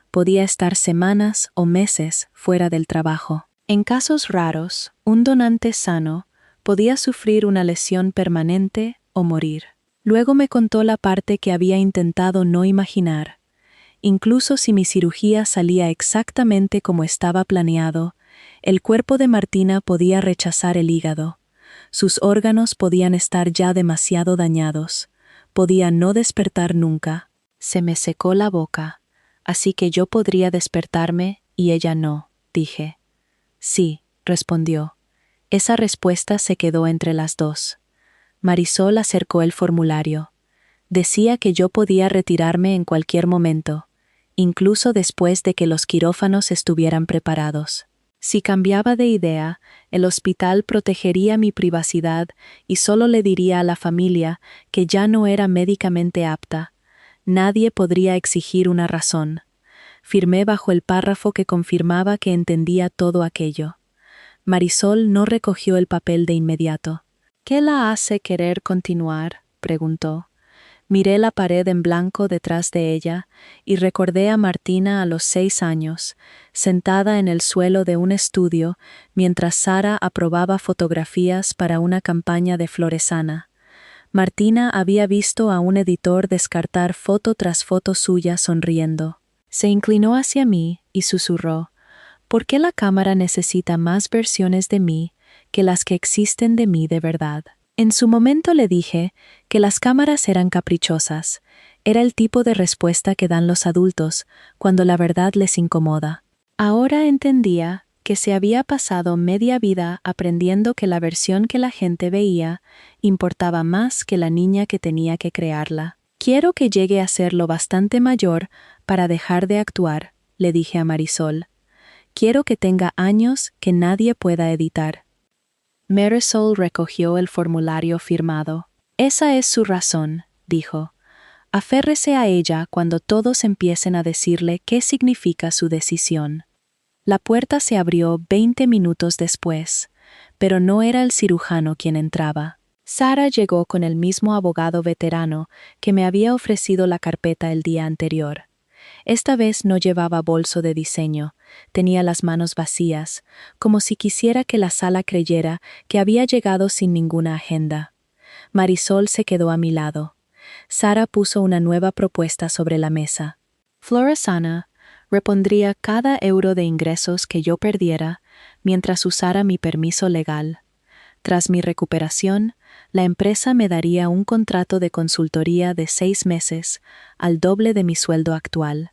Podía estar semanas o meses fuera del trabajo. En casos raros, un donante sano podía sufrir una lesión permanente o morir. Luego me contó la parte que había intentado no imaginar. Incluso si mi cirugía salía exactamente como estaba planeado, el cuerpo de Martina podía rechazar el hígado. Sus órganos podían estar ya demasiado dañados. Podía no despertar nunca. Se me secó la boca. Así que yo podría despertarme y ella no, dije. Sí, respondió. Esa respuesta se quedó entre las dos. Marisol acercó el formulario. Decía que yo podía retirarme en cualquier momento, incluso después de que los quirófanos estuvieran preparados. Si cambiaba de idea, el hospital protegería mi privacidad y solo le diría a la familia que ya no era médicamente apta. Nadie podría exigir una razón. Firmé bajo el párrafo que confirmaba que entendía todo aquello. Marisol no recogió el papel de inmediato. «¿Qué la hace querer continuar?», preguntó. Miré la pared en blanco detrás de ella y recordé a Martina a los 6 años, sentada en el suelo de un estudio mientras Sara aprobaba fotografías para una campaña de Floresana. Martina había visto a un editor descartar foto tras foto suya sonriendo. Se inclinó hacia mí y susurró: «¿Por qué la cámara necesita más versiones de mí que las que existen de mí de verdad?». En su momento le dije que las cámaras eran caprichosas. Era el tipo de respuesta que dan los adultos cuando la verdad les incomoda. Ahora entendía que se había pasado media vida aprendiendo que la versión que la gente veía importaba más que la niña que tenía que crearla. «Quiero que llegue a ser lo bastante mayor para dejar de actuar», le dije a Marisol. «Quiero que tenga años que nadie pueda editar». Marisol recogió el formulario firmado. «Esa es su razón», dijo. «Aférrese a ella cuando todos empiecen a decirle qué significa su decisión». La puerta se abrió 20 minutos después, pero no era el cirujano quien entraba. Sara llegó con el mismo abogado veterano que me había ofrecido la carpeta el día anterior. Esta vez no llevaba bolso de diseño, tenía las manos vacías, como si quisiera que la sala creyera que había llegado sin ninguna agenda. Marisol se quedó a mi lado. Sara puso una nueva propuesta sobre la mesa. Floresana repondría cada euro de ingresos que yo perdiera mientras usara mi permiso legal. Tras mi recuperación, la empresa me daría un contrato de consultoría de 6 meses, al doble de mi sueldo actual.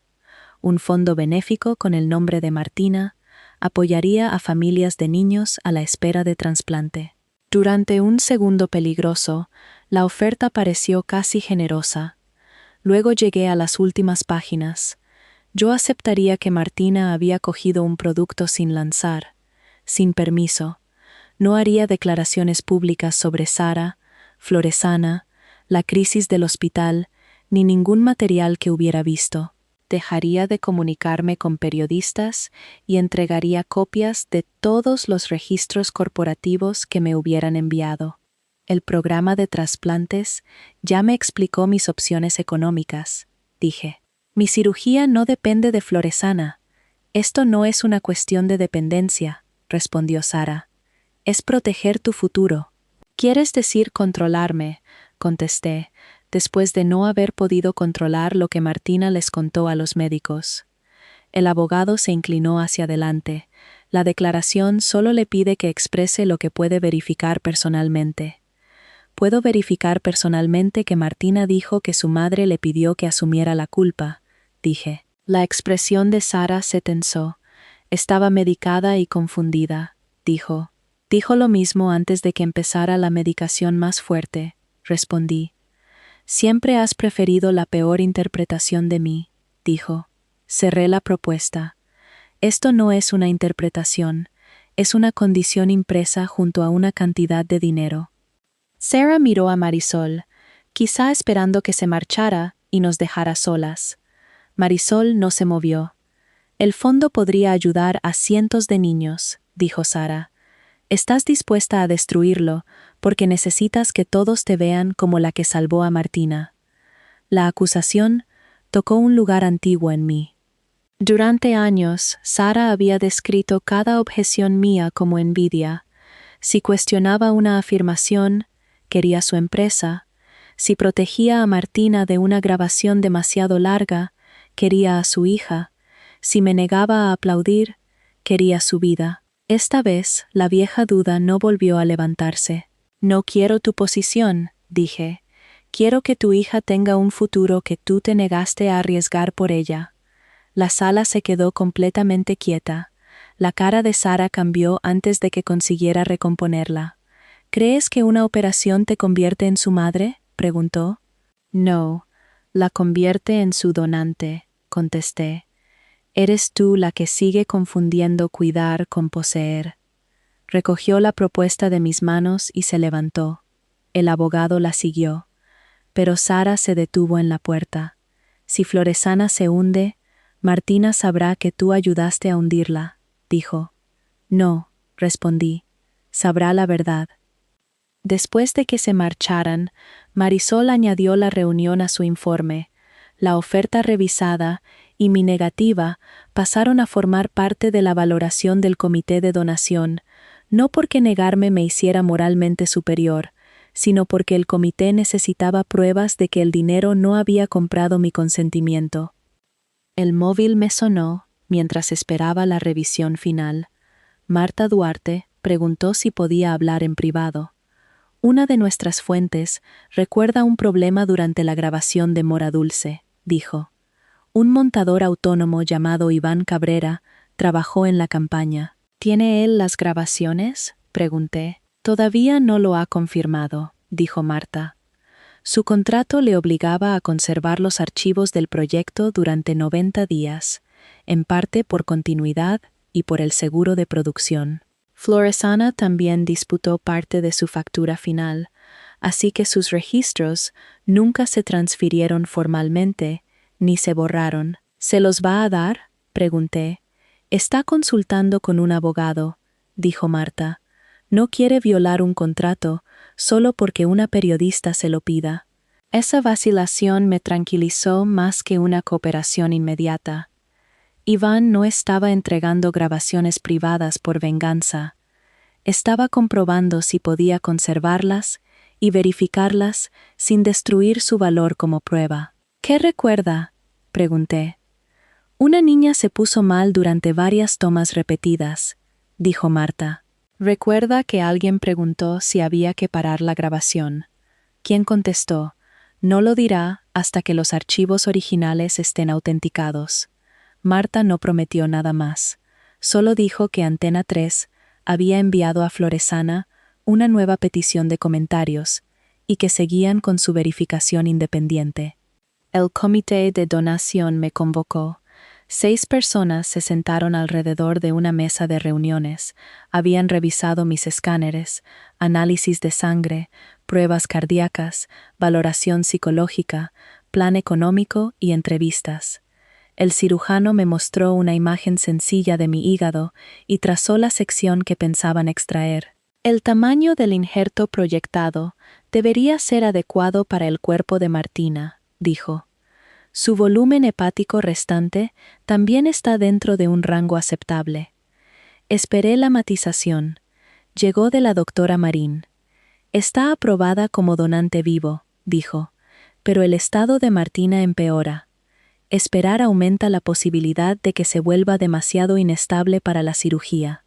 Un fondo benéfico con el nombre de Martina apoyaría a familias de niños a la espera de trasplante. Durante un segundo peligroso, la oferta pareció casi generosa. Luego llegué a las últimas páginas. Yo aceptaría que Martina había cogido un producto sin lanzar, sin permiso. No haría declaraciones públicas sobre Sara, Floresana, la crisis del hospital, ni ningún material que hubiera visto. Dejaría de comunicarme con periodistas y entregaría copias de todos los registros corporativos que me hubieran enviado. El programa de trasplantes ya me explicó mis opciones económicas, dije. Mi cirugía no depende de Floresana. Esto no es una cuestión de dependencia, respondió Sara. Es proteger tu futuro. ¿Quieres decir controlarme?, contesté, después de no haber podido controlar lo que Martina les contó a los médicos. El abogado se inclinó hacia adelante. La declaración solo le pide que exprese lo que puede verificar personalmente. Puedo verificar personalmente que Martina dijo que su madre le pidió que asumiera la culpa, dije. La expresión de Sara se tensó. Estaba medicada y confundida, dijo. Dijo lo mismo antes de que empezara la medicación más fuerte, respondí. Siempre has preferido la peor interpretación de mí, dijo. Cerré la propuesta. Esto no es una interpretación, es una condición impresa junto a una cantidad de dinero. Sara miró a Marisol, quizá esperando que se marchara y nos dejara solas. Marisol no se movió. El fondo podría ayudar a cientos de niños, dijo Sara. Estás dispuesta a destruirlo porque necesitas que todos te vean como la que salvó a Martina. La acusación tocó un lugar antiguo en mí. Durante años, Sara había descrito cada objeción mía como envidia. Si cuestionaba una afirmación, quería su empresa. Si protegía a Martina de una grabación demasiado larga, quería a su hija. Si me negaba a aplaudir, quería su vida. Esta vez, la vieja duda no volvió a levantarse. No quiero tu posición, dije. Quiero que tu hija tenga un futuro que tú te negaste a arriesgar por ella. La sala se quedó completamente quieta. La cara de Sara cambió antes de que consiguiera recomponerla. ¿Crees que una operación te convierte en su madre?, preguntó. No, la convierte en su donante, contesté. Eres tú la que sigue confundiendo cuidar con poseer. Recogió la propuesta de mis manos y se levantó. El abogado la siguió. Pero Sara se detuvo en la puerta. Si Floresana se hunde, Martina sabrá que tú ayudaste a hundirla, dijo. No, respondí. Sabrá la verdad. Después de que se marcharan, Marisol añadió la reunión a su informe. La oferta revisada y mi negativa pasaron a formar parte de la valoración del comité de donación, no porque negarme me hiciera moralmente superior, sino porque el comité necesitaba pruebas de que el dinero no había comprado mi consentimiento. El móvil me sonó mientras esperaba la revisión final. Marta Duarte preguntó si podía hablar en privado. Una de nuestras fuentes recuerda un problema durante la grabación de Mora Dulce, dijo. Un montador autónomo llamado Iván Cabrera trabajó en la campaña. ¿Tiene él las grabaciones?, pregunté. Todavía no lo ha confirmado, dijo Marta. Su contrato le obligaba a conservar los archivos del proyecto durante 90 días, en parte por continuidad y por el seguro de producción. Floresana también disputó parte de su factura final, así que sus registros nunca se transfirieron formalmente ni se borraron. ¿Se los va a dar?, pregunté. Está consultando con un abogado, dijo Marta. No quiere violar un contrato solo porque una periodista se lo pida. Esa vacilación me tranquilizó más que una cooperación inmediata. Iván no estaba entregando grabaciones privadas por venganza. Estaba comprobando si podía conservarlas y verificarlas sin destruir su valor como prueba. ¿Qué recuerda?, pregunté. Una niña se puso mal durante varias tomas repetidas, dijo Marta. Recuerda que alguien preguntó si había que parar la grabación. ¿Quién contestó? No lo dirá hasta que los archivos originales estén autenticados. Marta no prometió nada más. Solo dijo que Antena 3 había enviado a Floresana una nueva petición de comentarios y que seguían con su verificación independiente. El comité de donación me convocó. 6 personas se sentaron alrededor de una mesa de reuniones. Habían revisado mis escáneres, análisis de sangre, pruebas cardíacas, valoración psicológica, plan económico y entrevistas. El cirujano me mostró una imagen sencilla de mi hígado y trazó la sección que pensaban extraer. El tamaño del injerto proyectado debería ser adecuado para el cuerpo de Martina, dijo. Su volumen hepático restante también está dentro de un rango aceptable. Esperé la matización. Llegó de la doctora Marín. Está aprobada como donante vivo, dijo, pero el estado de Martina empeora. Esperar aumenta la posibilidad de que se vuelva demasiado inestable para la cirugía.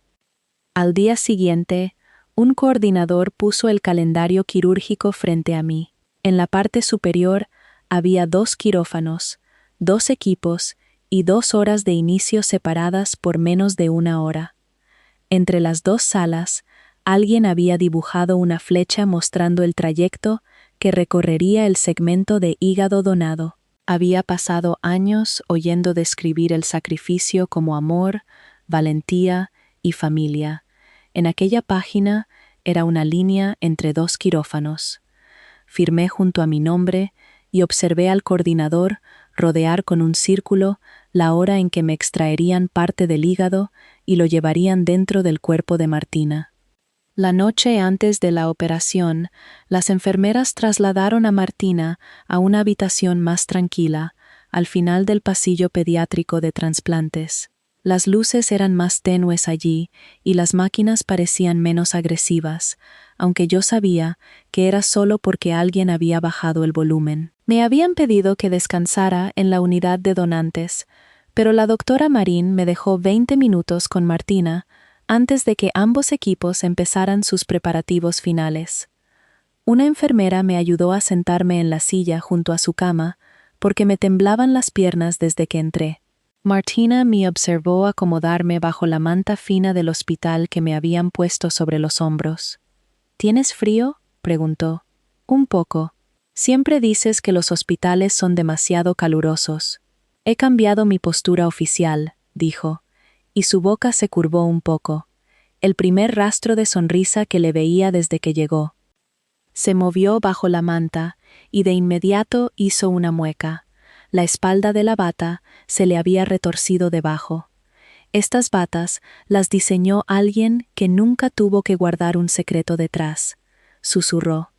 Al día siguiente, un coordinador puso el calendario quirúrgico frente a mí. En la parte superior había 2 quirófanos, 2 equipos y 2 horas de inicio separadas por menos de 1 hora. Entre las 2 salas, alguien había dibujado una flecha mostrando el trayecto que recorrería el segmento de hígado donado. Había pasado años oyendo describir el sacrificio como amor, valentía y familia. En aquella página era una línea entre 2 quirófanos. Firmé junto a mi nombre y observé al coordinador rodear con un círculo la hora en que me extraerían parte del hígado y lo llevarían dentro del cuerpo de Martina. La noche antes de la operación, las enfermeras trasladaron a Martina a una habitación más tranquila, al final del pasillo pediátrico de trasplantes. Las luces eran más tenues allí y las máquinas parecían menos agresivas, aunque yo sabía que era solo porque alguien había bajado el volumen. Me habían pedido que descansara en la unidad de donantes, pero la doctora Marín me dejó 20 minutos con Martina antes de que ambos equipos empezaran sus preparativos finales. Una enfermera me ayudó a sentarme en la silla junto a su cama porque me temblaban las piernas desde que entré. Martina me observó acomodarme bajo la manta fina del hospital que me habían puesto sobre los hombros. ¿Tienes frío?, preguntó. Un poco. Siempre dices que los hospitales son demasiado calurosos. He cambiado mi postura oficial, dijo, y su boca se curvó un poco, el primer rastro de sonrisa que le veía desde que llegó. Se movió bajo la manta y de inmediato hizo una mueca. La espalda de la bata se le había retorcido debajo. Estas batas las diseñó alguien que nunca tuvo que guardar un secreto detrás. Susurró.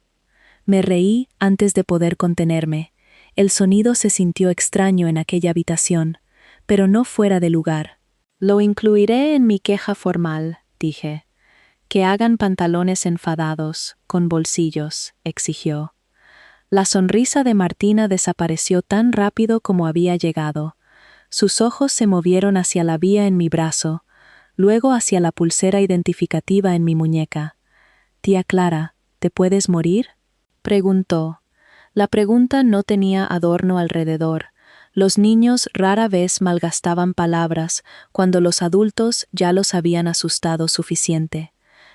Me reí antes de poder contenerme. El sonido se sintió extraño en aquella habitación, pero no fuera de lugar. Lo incluiré en mi queja formal, dije. Que hagan pantalones enfadados, con bolsillos, exigió. La sonrisa de Martina desapareció tan rápido como había llegado. Sus ojos se movieron hacia la vía en mi brazo, luego hacia la pulsera identificativa en mi muñeca. «Tía Clara, ¿te puedes morir?», preguntó. La pregunta no tenía adorno alrededor. Los niños rara vez malgastaban palabras cuando los adultos ya los habían asustado suficiente.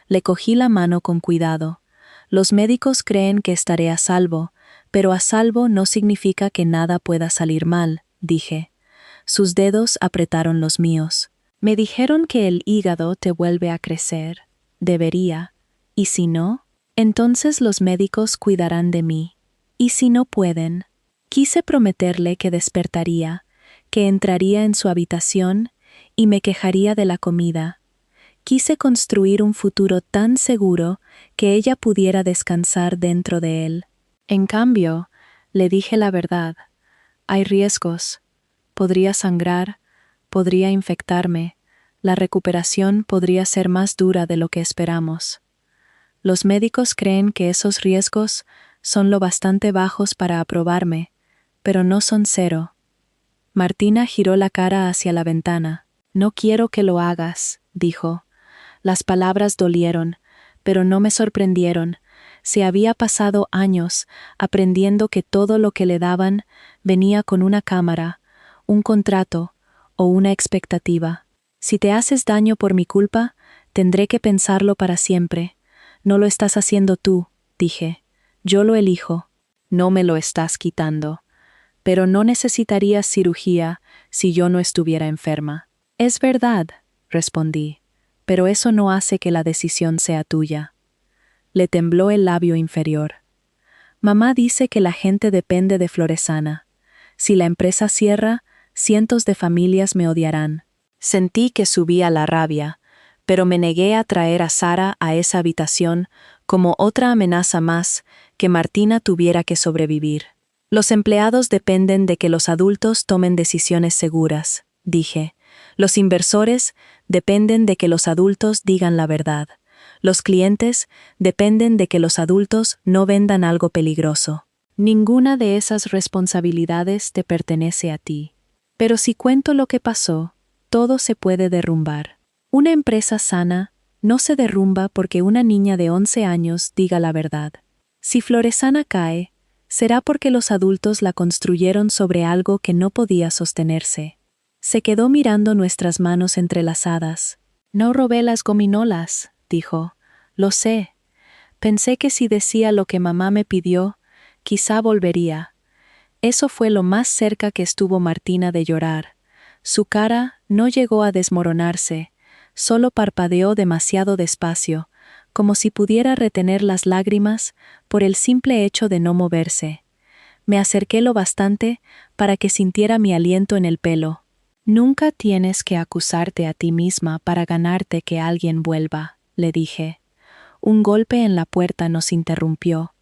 Le cogí la mano con cuidado. Los médicos creen que estaré a salvo, pero a salvo no significa que nada pueda salir mal, dije. Sus dedos apretaron los míos. Me dijeron que el hígado te vuelve a crecer. Debería. ¿Y si no? Entonces los médicos cuidarán de mí. ¿Y si no pueden? Quise prometerle que despertaría, que entraría en su habitación y me quejaría de la comida. Quise construir un futuro tan seguro que ella pudiera descansar dentro de él. En cambio, Le dije la verdad. Hay riesgos. Podría sangrar, podría infectarme. La recuperación podría ser más dura de lo que esperamos. Los médicos creen que esos riesgos son lo bastante bajos para aprobarme, pero no son cero. Martina giró la cara hacia la ventana. No quiero que lo hagas, dijo. Las palabras dolieron, pero no me sorprendieron. Se había pasado años aprendiendo que todo lo que le daban venía con una cámara, un contrato o una expectativa. Si te haces daño por mi culpa, tendré que pensarlo para siempre. No lo estás haciendo tú, dije. Yo lo elijo. No me lo estás quitando. Pero no necesitarías cirugía si yo no estuviera enferma. Es verdad, respondí, pero eso no hace que la decisión sea tuya. Le tembló el labio inferior. Mamá dice que la gente depende de Floresana. Si la empresa cierra, cientos de familias me odiarán. Sentí que subía la rabia, pero me negué a traer a Sara a esa habitación como otra amenaza más que Martina tuviera que sobrevivir. Los empleados dependen de que los adultos tomen decisiones seguras, dije. Los inversores dependen de que los adultos digan la verdad. Los clientes dependen de que los adultos no vendan algo peligroso. Ninguna de esas responsabilidades te pertenece a ti. Pero si cuento lo que pasó, todo se puede derrumbar. Una empresa sana no se derrumba porque una niña de 11 años diga la verdad. Si Floresana cae, será porque los adultos la construyeron sobre algo que no podía sostenerse. Se quedó mirando nuestras manos entrelazadas. No robé las gominolas, dijo. Lo sé. Pensé que si decía lo que mamá me pidió, quizá volvería. Eso fue lo más cerca que estuvo Martina de llorar. Su cara no llegó a desmoronarse, solo parpadeó demasiado despacio, como si pudiera retener las lágrimas por el simple hecho de no moverse. Me acerqué lo bastante para que sintiera mi aliento en el pelo. Nunca tienes que acusarte a ti misma para ganarte que alguien vuelva, le dije. Un golpe en la puerta nos interrumpió.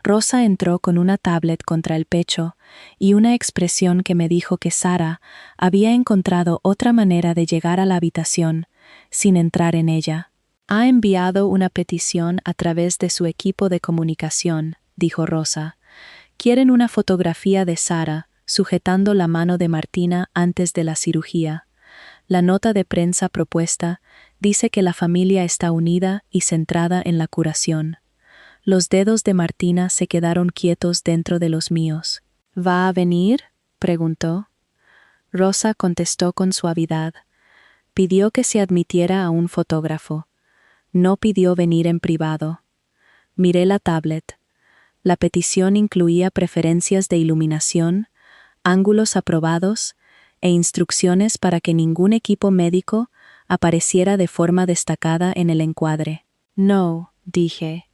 Rosa entró con una tablet contra el pecho y una expresión que me dijo que Sara había encontrado otra manera de llegar a la habitación sin entrar en ella. Ha enviado una petición a través de su equipo de comunicación, dijo Rosa. Quieren una fotografía de Sara sujetando la mano de Martina antes de la cirugía. La nota de prensa propuesta dice que la familia está unida y centrada en la curación. Los dedos de Martina se quedaron quietos dentro de los míos. ¿Va a venir?, preguntó. Rosa contestó con suavidad. Pidió que se admitiera a un fotógrafo. No pidió venir en privado. Miré la tablet. La petición incluía preferencias de iluminación, ángulos aprobados e instrucciones para que ningún equipo médico apareciera de forma destacada en el encuadre. No, dije.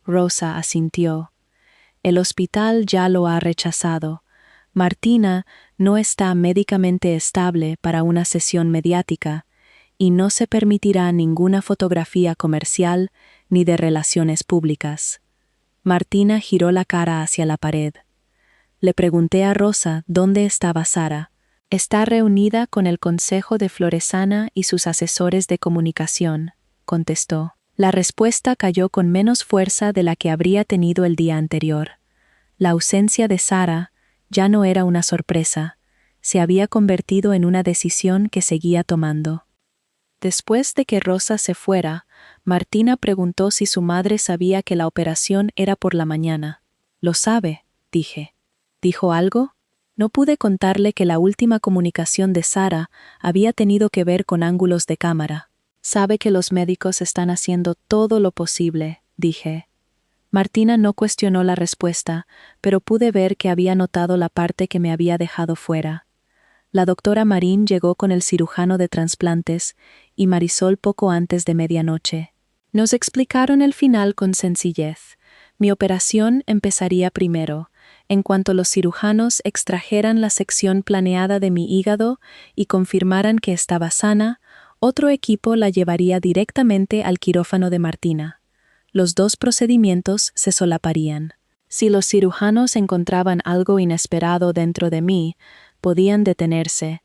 Rosa asintió. El hospital ya lo ha rechazado. Martina no está médicamente estable para una sesión mediática y no se permitirá ninguna fotografía comercial ni de relaciones públicas. Martina giró la cara hacia la pared. Le pregunté a Rosa dónde estaba Sara. Está reunida con el Consejo de Floresana y sus asesores de comunicación, contestó. La respuesta cayó con menos fuerza de la que habría tenido el día anterior. La ausencia de Sara ya no era una sorpresa, se había convertido en una decisión que seguía tomando. Después de que Rosa se fuera, Martina preguntó si su madre sabía que la operación era por la mañana. Lo sabe, dije. ¿Dijo algo? No pude contarle que la última comunicación de Sara había tenido que ver con ángulos de cámara. Sabe que los médicos están haciendo todo lo posible, dije. Martina no cuestionó la respuesta, pero pude ver que había notado la parte que me había dejado fuera. La doctora Marín llegó con el cirujano de trasplantes y Marisol poco antes de medianoche. Nos explicaron el final con sencillez. Mi operación empezaría primero, en cuanto los cirujanos extrajeran la sección planeada de mi hígado y confirmaran que estaba sana. Otro equipo la llevaría directamente al quirófano de Martina. Los dos procedimientos se solaparían. Si los cirujanos encontraban algo inesperado dentro de mí, podían detenerse.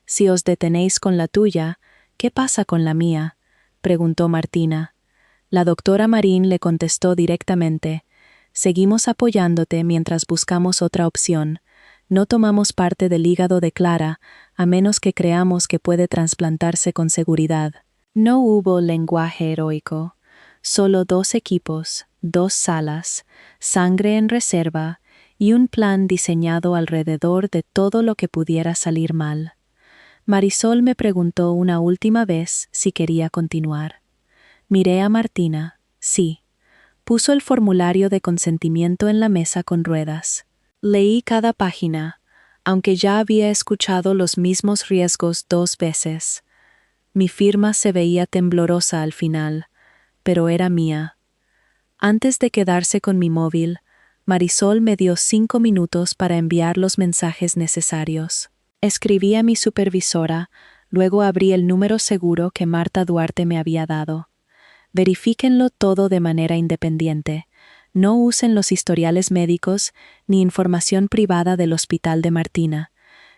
Si os detenéis con la tuya, ¿qué pasa con la mía?, preguntó Martina. La doctora Marín le contestó directamente: seguimos apoyándote mientras buscamos otra opción. No tomamos parte del hígado de Clara, a menos que creamos que puede trasplantarse con seguridad. No hubo lenguaje heroico. Solo 2 equipos, 2 salas, sangre en reserva y un plan diseñado alrededor de todo lo que pudiera salir mal. Marisol me preguntó una última vez si quería continuar. Miré a Martina. Sí. Puso el formulario de consentimiento en la mesa con ruedas. Leí cada página, aunque ya había escuchado los mismos riesgos 2 veces. Mi firma se veía temblorosa al final, pero era mía. Antes de quedarse con mi móvil, Marisol me dio 5 minutos para enviar los mensajes necesarios. Escribí a mi supervisora, luego abrí el número seguro que Marta Duarte me había dado. Verifíquenlo todo de manera independiente. No usen los historiales médicos ni información privada del hospital de Martina.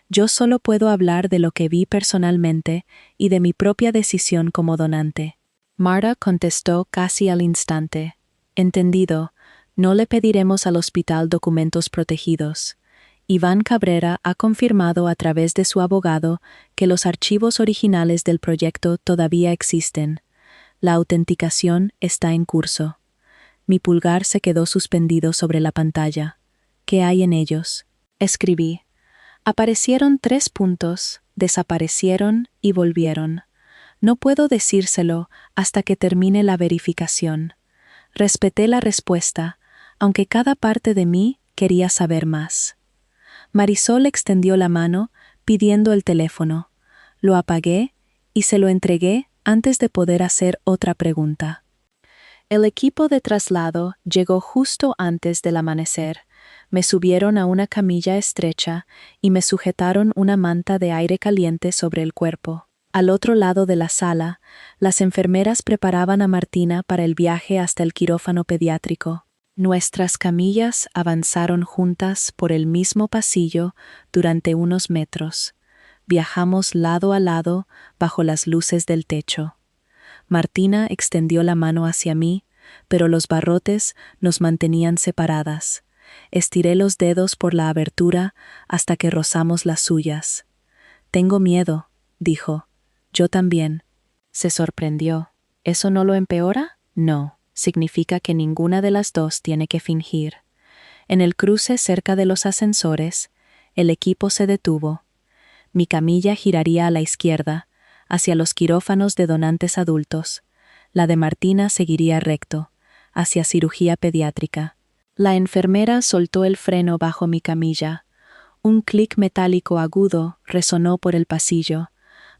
Yo solo puedo hablar de lo que vi personalmente y de mi propia decisión como donante. Marta contestó casi al instante: entendido, no le pediremos al hospital documentos protegidos. Iván Cabrera ha confirmado a través de su abogado que los archivos originales del proyecto todavía existen. La autenticación está en curso. Mi pulgar se quedó suspendido sobre la pantalla. ¿Qué hay en ellos? Escribí. Aparecieron 3 puntos, desaparecieron y volvieron. No puedo decírselo hasta que termine la verificación. Respeté la respuesta, aunque cada parte de mí quería saber más. Marisol extendió la mano, pidiendo el teléfono. Lo apagué y se lo entregué antes de poder hacer otra pregunta. El equipo de traslado llegó justo antes del amanecer. Me subieron a una camilla estrecha y me sujetaron una manta de aire caliente sobre el cuerpo. Al otro lado de la sala, las enfermeras preparaban a Martina para el viaje hasta el quirófano pediátrico. Nuestras camillas avanzaron juntas por el mismo pasillo durante unos metros. Viajamos lado a lado bajo las luces del techo. Martina extendió la mano hacia mí, pero los barrotes nos mantenían separadas. Estiré los dedos por la abertura hasta que rozamos las suyas. «Tengo miedo», dijo. «Yo también». Se sorprendió. «¿Eso no lo empeora?» «No. Significa que ninguna de las dos tiene que fingir». En el cruce cerca de los ascensores, el equipo se detuvo. Mi camilla giraría a la izquierda, hacia los quirófanos de donantes adultos. La de Martina seguiría recto, hacia cirugía pediátrica. La enfermera soltó el freno bajo mi camilla. Un clic metálico agudo resonó por el pasillo.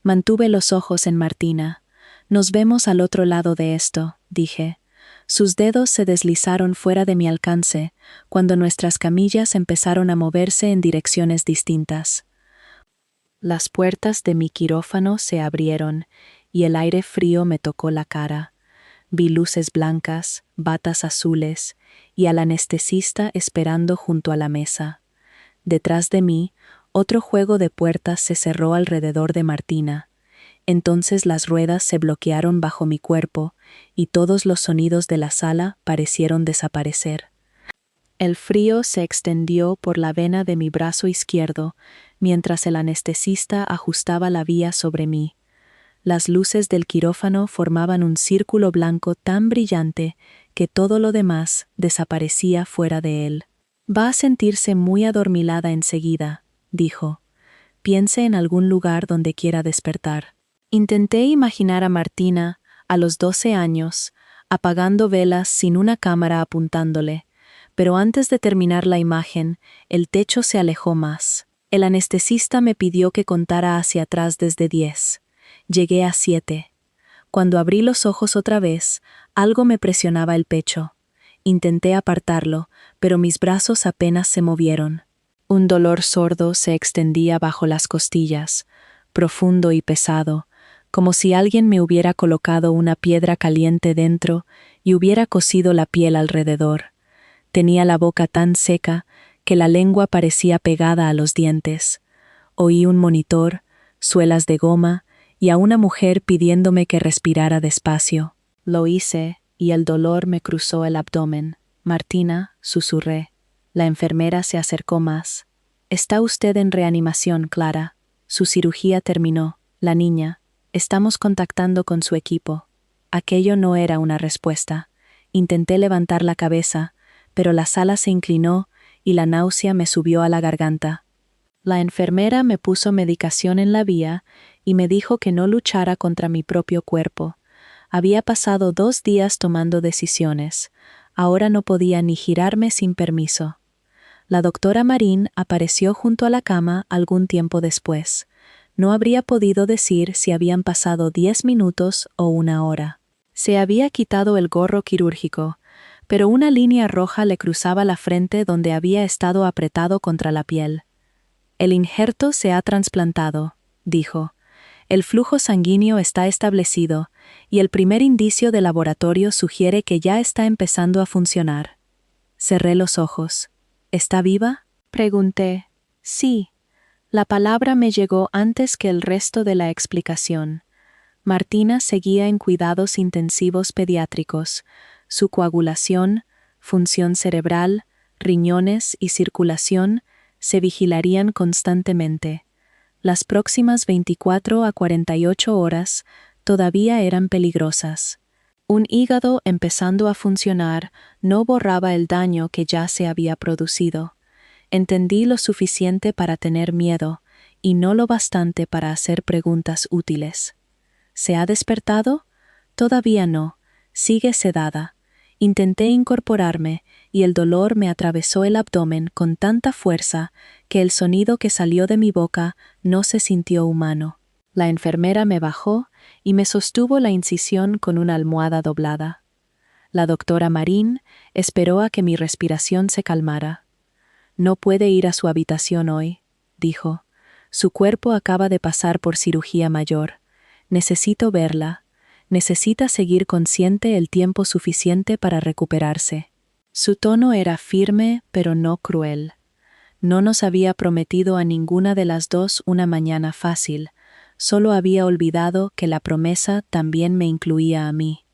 Mantuve los ojos en Martina. «Nos vemos al otro lado de esto», dije. Sus dedos se deslizaron fuera de mi alcance cuando nuestras camillas empezaron a moverse en direcciones distintas. Las puertas de mi quirófano se abrieron y el aire frío me tocó la cara. Vi luces blancas, batas azules y al anestesista esperando junto a la mesa. Detrás de mí, otro juego de puertas se cerró alrededor de Martina. Entonces las ruedas se bloquearon bajo mi cuerpo y todos los sonidos de la sala parecieron desaparecer. El frío se extendió por la vena de mi brazo izquierdo mientras el anestesista ajustaba la vía sobre mí. Las luces del quirófano formaban un círculo blanco tan brillante que todo lo demás desaparecía fuera de él. «Va a sentirse muy adormilada enseguida», dijo. «Piense en algún lugar donde quiera despertar». Intenté imaginar a Martina, a los 12 años, apagando velas sin una cámara apuntándole, pero antes de terminar la imagen, el techo se alejó más. El anestesista me pidió que contara hacia atrás desde 10. Llegué a 7. Cuando abrí los ojos otra vez, algo me presionaba el pecho. Intenté apartarlo, pero mis brazos apenas se movieron. Un dolor sordo se extendía bajo las costillas, profundo y pesado, como si alguien me hubiera colocado una piedra caliente dentro y hubiera cosido la piel alrededor. Tenía la boca tan seca que la lengua parecía pegada a los dientes. Oí un monitor, suelas de goma y a una mujer pidiéndome que respirara despacio. Lo hice y el dolor me cruzó el abdomen. Martina, susurré. La enfermera se acercó más. «Está usted en reanimación, Clara. Su cirugía terminó. La niña. Estamos contactando con su equipo». Aquello no era una respuesta. Intenté levantar la cabeza, pero la sala se inclinó y la náusea me subió a la garganta. La enfermera me puso medicación en la vía y me dijo que no luchara contra mi propio cuerpo. Había pasado 2 días tomando decisiones. Ahora no podía ni girarme sin permiso. La doctora Marín apareció junto a la cama algún tiempo después. No habría podido decir si habían pasado 10 minutos o 1 hora. Se había quitado el gorro quirúrgico, pero una línea roja le cruzaba la frente donde había estado apretado contra la piel. «El injerto se ha trasplantado», dijo. «El flujo sanguíneo está establecido y el primer indicio de laboratorio sugiere que ya está empezando a funcionar». Cerré los ojos. «¿Está viva?», pregunté. «Sí». La palabra me llegó antes que el resto de la explicación. Martina seguía en cuidados intensivos pediátricos. Su coagulación, función cerebral, riñones y circulación se vigilarían constantemente. Las próximas 24 a 48 horas todavía eran peligrosas. Un hígado empezando a funcionar no borraba el daño que ya se había producido. Entendí lo suficiente para tener miedo y no lo bastante para hacer preguntas útiles. ¿Se ha despertado? Todavía no. Sigue sedada. Intenté incorporarme y el dolor me atravesó el abdomen con tanta fuerza que el sonido que salió de mi boca no se sintió humano. La enfermera me bajó y me sostuvo la incisión con una almohada doblada. La doctora Marín esperó a que mi respiración se calmara. «No puede ir a su habitación hoy», dijo. «Su cuerpo acaba de pasar por cirugía mayor. Necesito verla. Necesita seguir consciente el tiempo suficiente para recuperarse». Su tono era firme, pero no cruel. No nos había prometido a ninguna de las dos una mañana fácil, solo había olvidado que la promesa también me incluía a mí.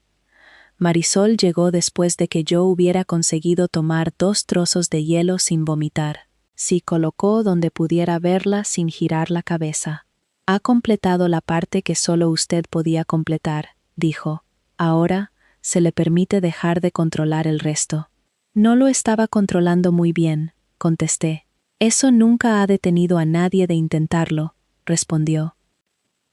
Marisol llegó después de que yo hubiera conseguido tomar 2 trozos de hielo sin vomitar. Se colocó donde pudiera verla sin girar la cabeza. «Ha completado la parte que solo usted podía completar», dijo. «Ahora se le permite dejar de controlar el resto». «No lo estaba controlando muy bien», contesté. «Eso nunca ha detenido a nadie de intentarlo», respondió.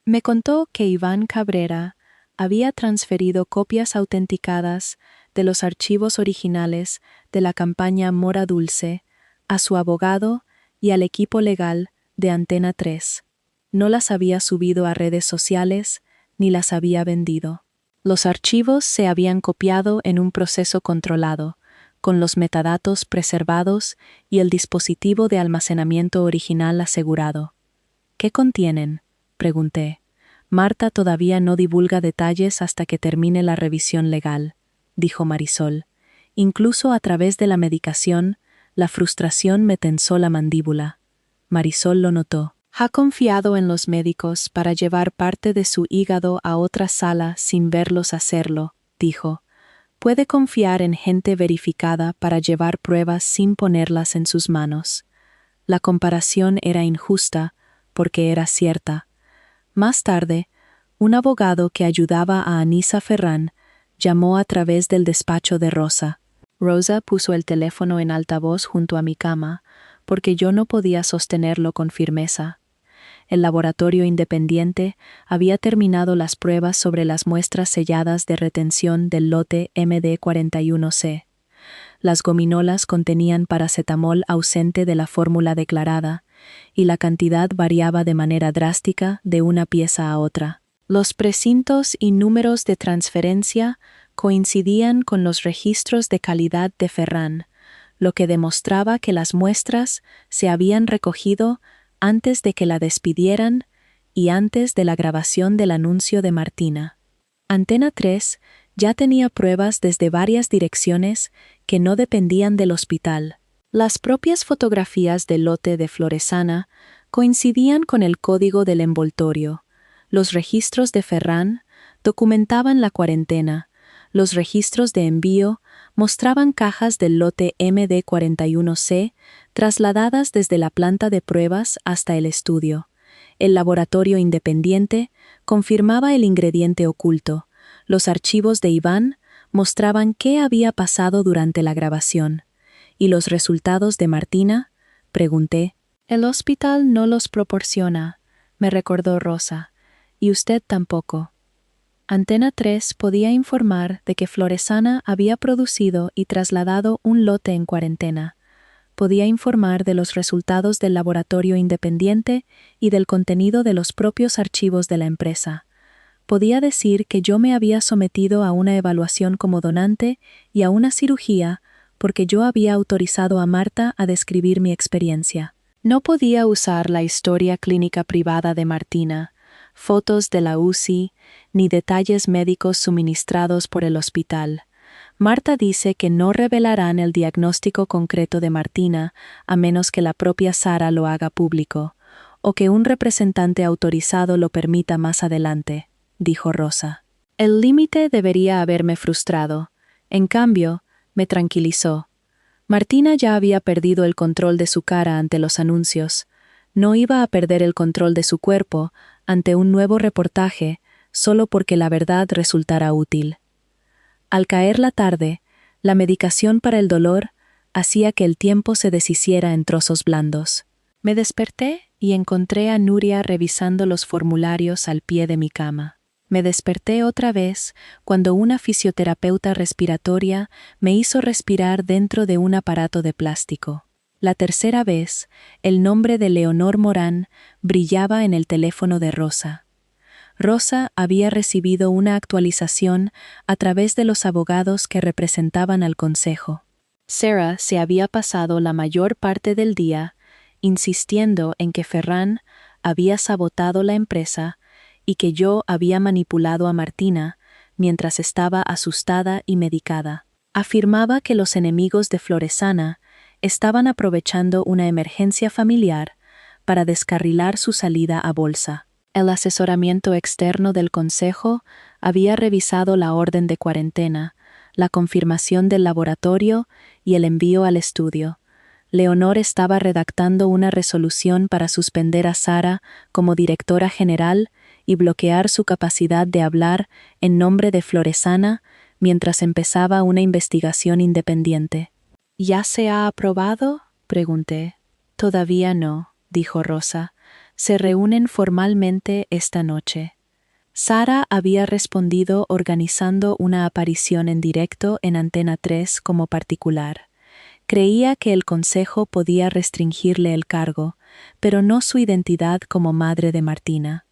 Me contó que Iván Cabrera había transferido copias autenticadas de los archivos originales de la campaña Mora Dulce a su abogado y al equipo legal de Antena 3. No las había subido a redes sociales ni las había vendido. Los archivos se habían copiado en un proceso controlado, con los metadatos preservados y el dispositivo de almacenamiento original asegurado. «¿Qué contienen?», pregunté. «Marta todavía no divulga detalles hasta que termine la revisión legal», dijo Marisol. «Incluso a través de la medicación, la frustración me tensó la mandíbula». Marisol lo notó. «Ha confiado en los médicos para llevar parte de su hígado a otra sala sin verlos hacerlo», dijo. «Puede confiar en gente verificada para llevar pruebas sin ponerlas en sus manos». La comparación era injusta porque era cierta. Más tarde, un abogado que ayudaba a Anisa Ferrán llamó a través del despacho de Rosa. Rosa puso el teléfono en altavoz junto a mi cama porque yo no podía sostenerlo con firmeza. El laboratorio independiente había terminado las pruebas sobre las muestras selladas de retención del lote MD41C. Las gominolas contenían paracetamol ausente de la fórmula declarada, y la cantidad variaba de manera drástica de una pieza a otra. Los precintos y números de transferencia coincidían con los registros de calidad de Ferrán, lo que demostraba que las muestras se habían recogido antes de que la despidieran y antes de la grabación del anuncio de Martina. Antena 3 Ya tenía pruebas desde varias direcciones que no dependían del hospital. Las propias fotografías del lote de Floresana coincidían con el código del envoltorio. Los registros de Ferran documentaban la cuarentena. Los registros de envío mostraban cajas del lote MD41C trasladadas desde la planta de pruebas hasta el estudio. El laboratorio independiente confirmaba el ingrediente oculto. Los archivos de Iván mostraban qué había pasado durante la grabación. ¿Y los resultados de Martina? Pregunté. El hospital no los proporciona, me recordó Rosa, y usted tampoco. Antena 3 podía informar de que Floresana había producido y trasladado un lote en cuarentena. Podía informar de los resultados del laboratorio independiente y del contenido de los propios archivos de la empresa. Podía decir que yo me había sometido a una evaluación como donante y a una cirugía porque yo había autorizado a Marta a describir mi experiencia. No podía usar la historia clínica privada de Martina, fotos de la UCI, ni detalles médicos suministrados por el hospital. Marta dice que no revelarán el diagnóstico concreto de Martina a menos que la propia Sara lo haga público, o que un representante autorizado lo permita más adelante, dijo Rosa. El límite debería haberme frustrado. En cambio, me tranquilizó. Martina ya había perdido el control de su cara ante los anuncios. No iba a perder el control de su cuerpo ante un nuevo reportaje solo porque la verdad resultara útil. Al caer la tarde, la medicación para el dolor hacía que el tiempo se deshiciera en trozos blandos. Me desperté y encontré a Nuria revisando los formularios al pie de mi cama. Me desperté otra vez cuando una fisioterapeuta respiratoria me hizo respirar dentro de un aparato de plástico. La tercera vez, el nombre de Leonor Morán brillaba en el teléfono de Rosa. Rosa había recibido una actualización a través de los abogados que representaban al consejo. Sarah se había pasado la mayor parte del día insistiendo en que Ferran había sabotado la empresa y que yo había manipulado a Martina mientras estaba asustada y medicada. Afirmaba que los enemigos de Floresana estaban aprovechando una emergencia familiar para descarrilar su salida a bolsa. El asesoramiento externo del Consejo había revisado la orden de cuarentena, la confirmación del laboratorio y el envío al estudio. Leonor estaba redactando una resolución para suspender a Sara como directora general y bloquear su capacidad de hablar en nombre de Floresana mientras empezaba una investigación independiente. ¿Ya se ha aprobado?, pregunté. Todavía no, dijo Rosa. Se reúnen formalmente esta noche. Sara había respondido organizando una aparición en directo en Antena 3 como particular. Creía que el consejo podía restringirle el cargo, pero no su identidad como madre de Martina.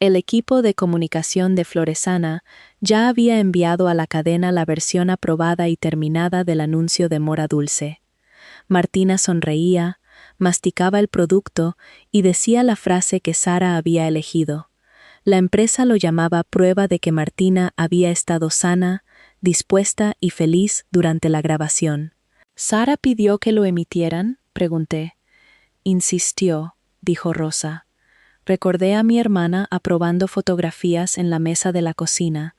El equipo de comunicación de Floresana ya había enviado a la cadena la versión aprobada y terminada del anuncio de Mora Dulce. Martina sonreía, masticaba el producto y decía la frase que Sara había elegido. La empresa lo llamaba prueba de que Martina había estado sana, dispuesta y feliz durante la grabación. ¿Sara pidió que lo emitieran?, pregunté. Insistió, dijo Rosa. Recordé a mi hermana aprobando fotografías en la mesa de la cocina,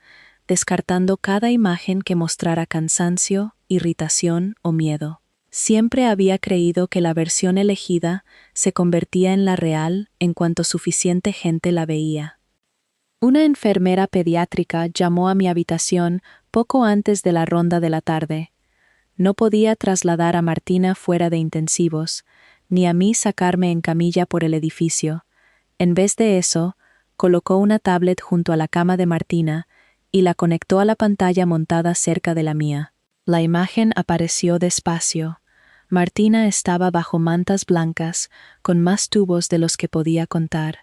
descartando cada imagen que mostrara cansancio, irritación o miedo. Siempre había creído que la versión elegida se convertía en la real en cuanto suficiente gente la veía. Una enfermera pediátrica llamó a mi habitación poco antes de la ronda de la tarde. No podía trasladar a Martina fuera de intensivos, ni a mí sacarme en camilla por el edificio. En vez de eso, colocó una tablet junto a la cama de Martina y la conectó a la pantalla montada cerca de la mía. La imagen apareció despacio. Martina estaba bajo mantas blancas, con más tubos de los que podía contar.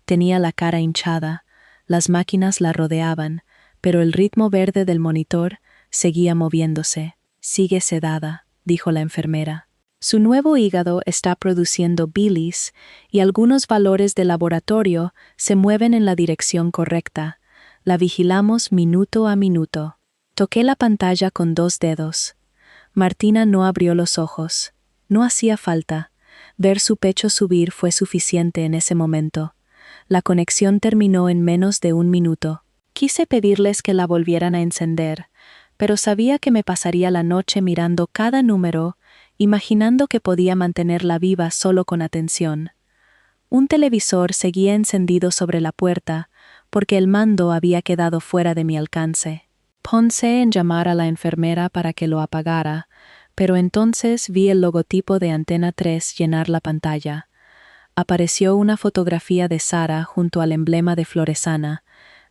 Tenía la cara hinchada, las máquinas la rodeaban, pero el ritmo verde del monitor seguía moviéndose. Sigue sedada, dijo la enfermera. Su nuevo hígado está produciendo bilis y algunos valores de laboratorio se mueven en la dirección correcta. La vigilamos minuto a minuto. Toqué la pantalla con 2 dedos. Martina no abrió los ojos. No hacía falta. Ver su pecho subir fue suficiente en ese momento. La conexión terminó en menos de 1 minuto. Quise pedirles que la volvieran a encender, pero sabía que me pasaría la noche mirando cada número, imaginando que podía mantenerla viva solo con atención. Un televisor seguía encendido sobre la puerta, porque el mando había quedado fuera de mi alcance. Pensé en llamar a la enfermera para que lo apagara, pero entonces vi el logotipo de Antena 3 llenar la pantalla. Apareció una fotografía de Sara junto al emblema de Floresana.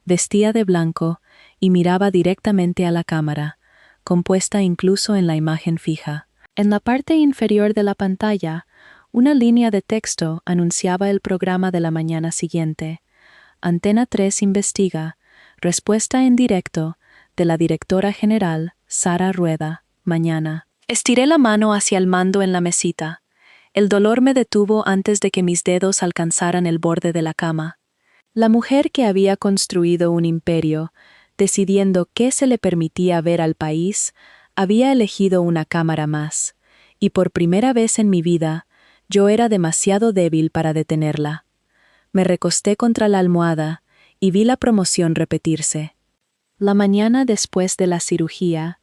Vestía de blanco y miraba directamente a la cámara, compuesta incluso en la imagen fija. En la parte inferior de la pantalla, una línea de texto anunciaba el programa de la mañana siguiente. Antena 3 investiga, respuesta en directo de la directora general Sara Rueda, mañana. Estiré la mano hacia el mando en la mesita. El dolor me detuvo antes de que mis dedos alcanzaran el borde de la cama. La mujer que había construido un imperio, decidiendo qué se le permitía ver al país, había elegido una cámara más, y por primera vez en mi vida, yo era demasiado débil para detenerla. Me recosté contra la almohada y vi la promoción repetirse. La mañana después de la cirugía,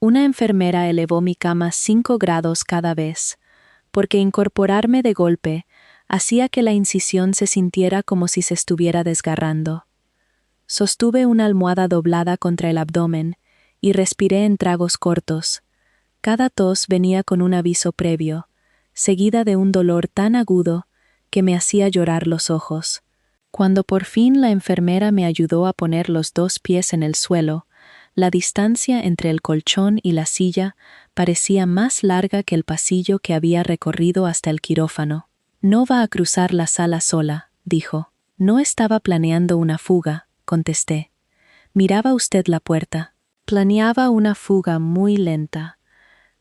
una enfermera elevó mi cama 5 grados cada vez, porque incorporarme de golpe hacía que la incisión se sintiera como si se estuviera desgarrando. Sostuve una almohada doblada contra el abdomen y respiré en tragos cortos. Cada tos venía con un aviso previo, seguida de un dolor tan agudo que me hacía llorar los ojos. Cuando por fin la enfermera me ayudó a poner los 2 pies en el suelo, la distancia entre el colchón y la silla parecía más larga que el pasillo que había recorrido hasta el quirófano. «No va a cruzar la sala sola», dijo. «No estaba planeando una fuga», contesté. «Miraba usted la puerta». Planeaba una fuga muy lenta.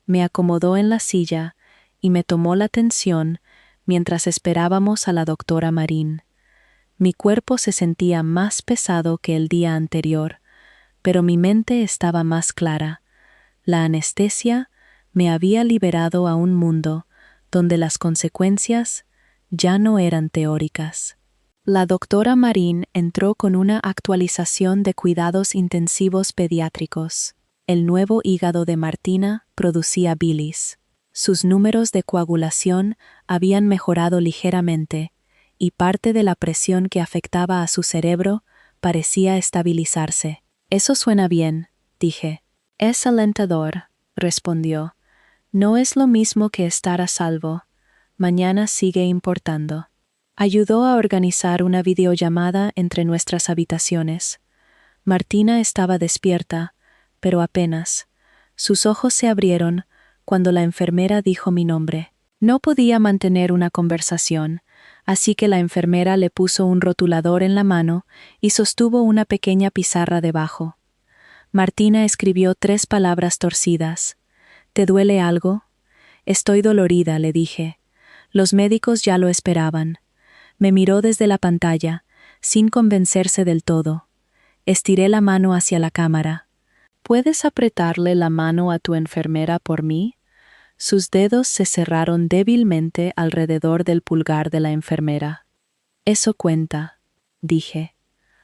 Me acomodó en la silla y me tomó la tensión mientras esperábamos a la doctora Marín. Mi cuerpo se sentía más pesado que el día anterior, pero mi mente estaba más clara. La anestesia me había liberado a un mundo donde las consecuencias ya no eran teóricas. La doctora Marín entró con una actualización de cuidados intensivos pediátricos. El nuevo hígado de Martina producía bilis. Sus números de coagulación habían mejorado ligeramente y parte de la presión que afectaba a su cerebro parecía estabilizarse. «Eso suena bien», dije. «Es alentador», respondió. «No es lo mismo que estar a salvo. Mañana sigue importando». Ayudó a organizar una videollamada entre nuestras habitaciones. Martina estaba despierta, pero apenas. Sus ojos se abrieron cuando la enfermera dijo mi nombre. No podía mantener una conversación, así que la enfermera le puso un rotulador en la mano y sostuvo una pequeña pizarra debajo. Martina escribió 3 palabras torcidas. «¿Te duele algo?» «Estoy dolorida», le dije. Los médicos ya lo esperaban. Me miró desde la pantalla, sin convencerse del todo. Estiré la mano hacia la cámara. «¿Puedes apretarle la mano a tu enfermera por mí?» Sus dedos se cerraron débilmente alrededor del pulgar de la enfermera. «Eso cuenta», dije.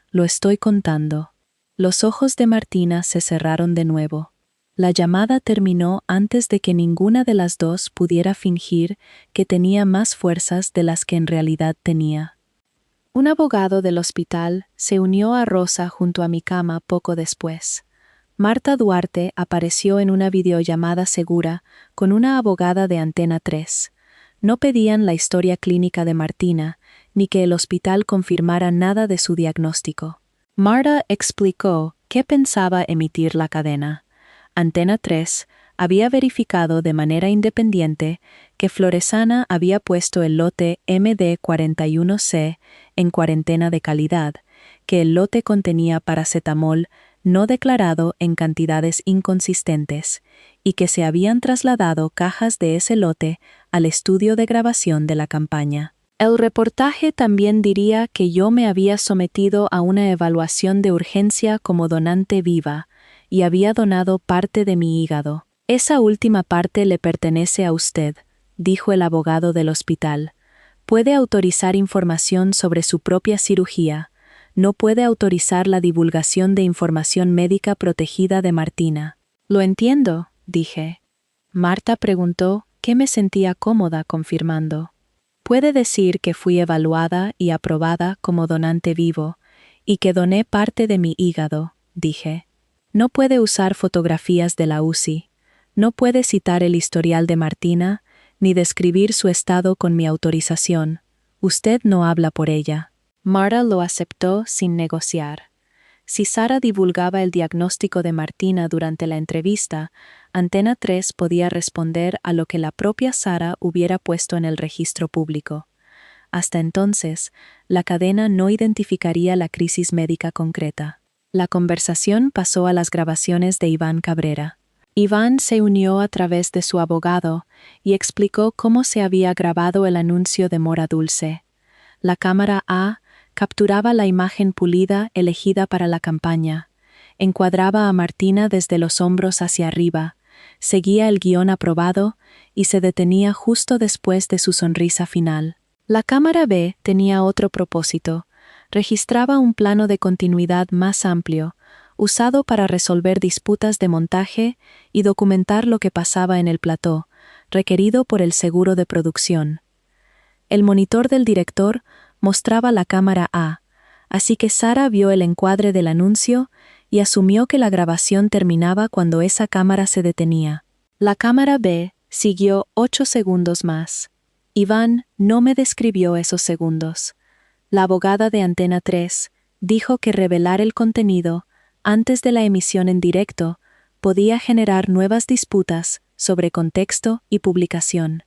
«Lo estoy contando». Los ojos de Martina se cerraron de nuevo. La llamada terminó antes de que ninguna de las dos pudiera fingir que tenía más fuerzas de las que en realidad tenía. Un abogado del hospital se unió a Rosa junto a mi cama poco después. Marta Duarte apareció en una videollamada segura con una abogada de Antena 3. No pedían la historia clínica de Martina, ni que el hospital confirmara nada de su diagnóstico. Marta explicó qué pensaba emitir la cadena. Antena 3 había verificado de manera independiente que Floresana había puesto el lote MD41C en cuarentena de calidad, que el lote contenía paracetamol no declarado en cantidades inconsistentes y que se habían trasladado cajas de ese lote al estudio de grabación de la campaña. El reportaje también diría que yo me había sometido a una evaluación de urgencia como donante viva y había donado parte de mi hígado. Esa última parte le pertenece a usted, dijo el abogado del hospital. Puede autorizar información sobre su propia cirugía. No puede autorizar la divulgación de información médica protegida de Martina. Lo entiendo, dije. Marta preguntó qué me sentía cómoda confirmando. Puede decir que fui evaluada y aprobada como donante vivo y que doné parte de mi hígado, dije. No puede usar fotografías de la UCI. No puede citar el historial de Martina ni describir su estado con mi autorización. Usted no habla por ella. Marta lo aceptó sin negociar. Si Sara divulgaba el diagnóstico de Martina durante la entrevista, Antena 3 podía responder a lo que la propia Sara hubiera puesto en el registro público. Hasta entonces, la cadena no identificaría la crisis médica concreta. La conversación pasó a las grabaciones de Iván Cabrera. Iván se unió a través de su abogado y explicó cómo se había grabado el anuncio de Mora Dulce. La cámara A capturaba la imagen pulida elegida para la campaña, encuadraba a Martina desde los hombros hacia arriba, seguía el guión aprobado y se detenía justo después de su sonrisa final. La cámara B tenía otro propósito, registraba un plano de continuidad más amplio, usado para resolver disputas de montaje y documentar lo que pasaba en el plató, requerido por el seguro de producción. El monitor del director mostraba la cámara A, así que Sara vio el encuadre del anuncio y asumió que la grabación terminaba cuando esa cámara se detenía. La cámara B siguió 8 segundos más. Iván no me describió esos segundos. La abogada de Antena 3 dijo que revelar el contenido antes de la emisión en directo podía generar nuevas disputas sobre contexto y publicación.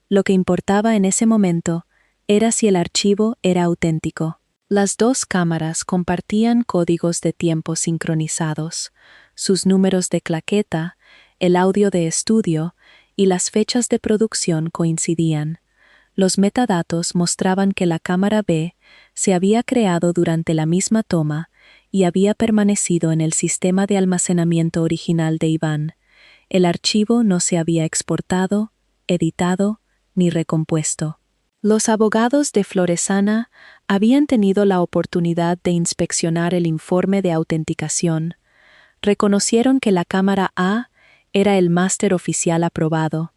Lo que importaba en ese momento era si el archivo era auténtico. Las dos cámaras compartían códigos de tiempo sincronizados, sus números de claqueta, el audio de estudio y las fechas de producción coincidían. Los metadatos mostraban que la cámara B se había creado durante la misma toma y había permanecido en el sistema de almacenamiento original de Iván. El archivo no se había exportado, editado ni recompuesto. Los abogados de Floresana habían tenido la oportunidad de inspeccionar el informe de autenticación. Reconocieron que la cámara A era el máster oficial aprobado.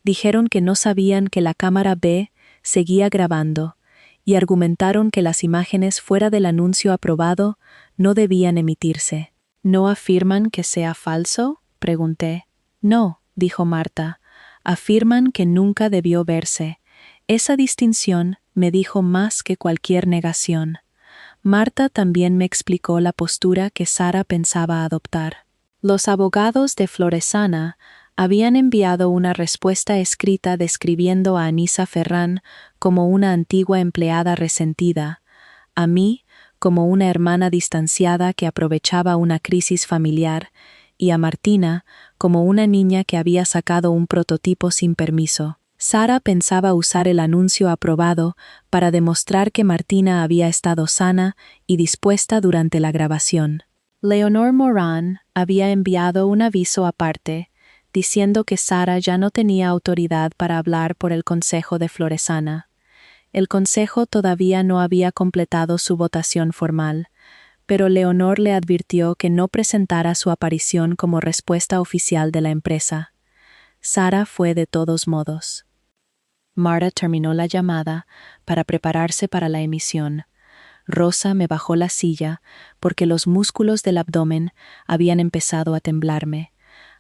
Dijeron que no sabían que la cámara B seguía grabando y argumentaron que las imágenes fuera del anuncio aprobado no debían emitirse. ¿No afirman que sea falso?, pregunté. No, dijo Marta. Afirman que nunca debió verse. Esa distinción me dijo más que cualquier negación. Marta también me explicó la postura que Sara pensaba adoptar. Los abogados de Floresana habían enviado una respuesta escrita describiendo a Anisa Ferrán como una antigua empleada resentida, a mí como una hermana distanciada que aprovechaba una crisis familiar y a Martina como una niña que había sacado un prototipo sin permiso. Sara pensaba usar el anuncio aprobado para demostrar que Martina había estado sana y dispuesta durante la grabación. Leonor Morán había enviado un aviso aparte, diciendo que Sara ya no tenía autoridad para hablar por el Consejo de Floresana. El Consejo todavía no había completado su votación formal, pero Leonor le advirtió que no presentara su aparición como respuesta oficial de la empresa. Sara fue de todos modos. Marta terminó la llamada para prepararse para la emisión. Rosa me bajó la silla porque los músculos del abdomen habían empezado a temblarme.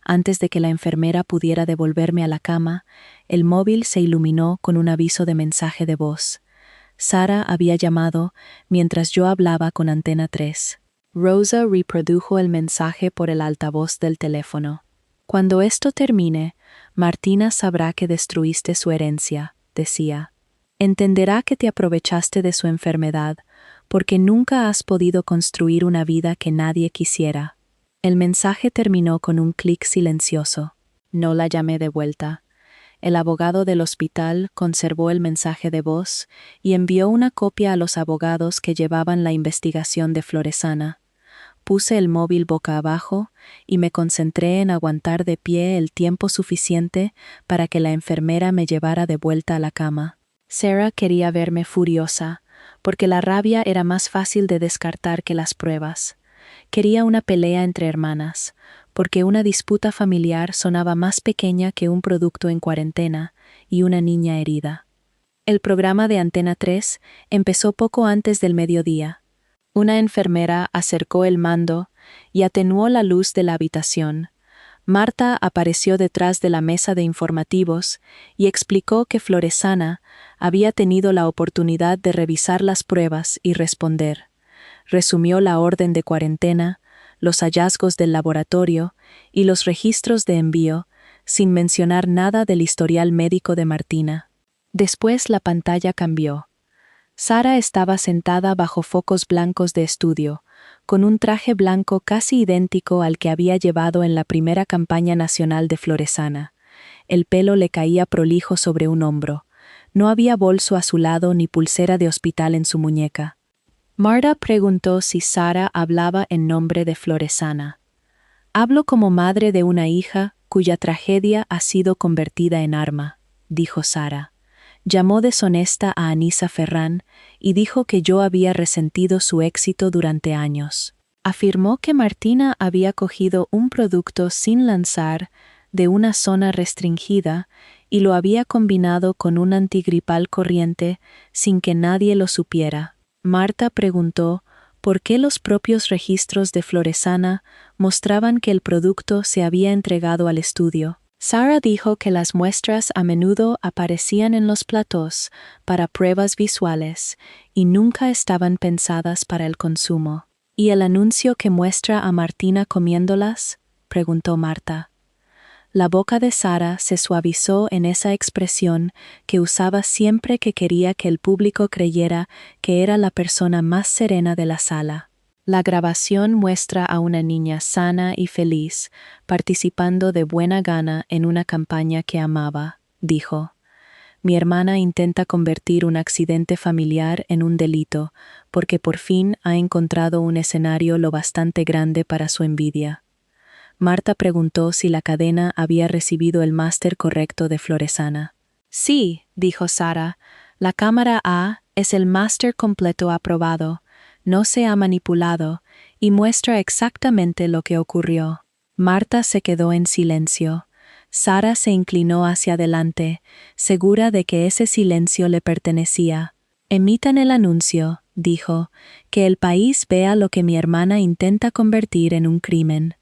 Antes de que la enfermera pudiera devolverme a la cama, el móvil se iluminó con un aviso de mensaje de voz. Sara había llamado mientras yo hablaba con Antena 3. Rosa reprodujo el mensaje por el altavoz del teléfono. Cuando esto termine, Martina sabrá que destruiste su herencia, decía. Entenderá que te aprovechaste de su enfermedad, porque nunca has podido construir una vida que nadie quisiera. El mensaje terminó con un clic silencioso. No la llamé de vuelta. El abogado del hospital conservó el mensaje de voz y envió una copia a los abogados que llevaban la investigación de Floresana. Puse el móvil boca abajo y me concentré en aguantar de pie el tiempo suficiente para que la enfermera me llevara de vuelta a la cama. Sarah quería verme furiosa, porque la rabia era más fácil de descartar que las pruebas. Quería una pelea entre hermanas, porque una disputa familiar sonaba más pequeña que un producto en cuarentena y una niña herida. El programa de Antena 3 empezó poco antes del mediodía. Una enfermera acercó el mando y atenuó la luz de la habitación. Marta apareció detrás de la mesa de informativos y explicó que Floresana había tenido la oportunidad de revisar las pruebas y responder. Resumió la orden de cuarentena, los hallazgos del laboratorio y los registros de envío, sin mencionar nada del historial médico de Martina. Después la pantalla cambió. Sara estaba sentada bajo focos blancos de estudio, con un traje blanco casi idéntico al que había llevado en la primera campaña nacional de Floresana. El pelo le caía prolijo sobre un hombro. No había bolso a su lado ni pulsera de hospital en su muñeca. Marta preguntó si Sara hablaba en nombre de Floresana. «Hablo como madre de una hija cuya tragedia ha sido convertida en arma», dijo Sara. Llamó deshonesta a Anisa Ferrán y dijo que yo había resentido su éxito durante años. Afirmó que Martina había cogido un producto sin lanzar de una zona restringida y lo había combinado con un antigripal corriente sin que nadie lo supiera. Marta preguntó por qué los propios registros de Floresana mostraban que el producto se había entregado al estudio. Sara dijo que las muestras a menudo aparecían en los platós para pruebas visuales y nunca estaban pensadas para el consumo. ¿Y el anuncio que muestra a Martina comiéndolas?, preguntó Marta. La boca de Sara se suavizó en esa expresión que usaba siempre que quería que el público creyera que era la persona más serena de la sala. La grabación muestra a una niña sana y feliz, participando de buena gana en una campaña que amaba, dijo. Mi hermana intenta convertir un accidente familiar en un delito, porque por fin ha encontrado un escenario lo bastante grande para su envidia. Marta preguntó si la cadena había recibido el máster correcto de Floresana. Sí, dijo Sara, la cámara A es el máster completo aprobado. No se ha manipulado y muestra exactamente lo que ocurrió. Marta se quedó en silencio. Sara se inclinó hacia adelante, segura de que ese silencio le pertenecía. Emitan el anuncio, dijo, que el país vea lo que mi hermana intenta convertir en un crimen.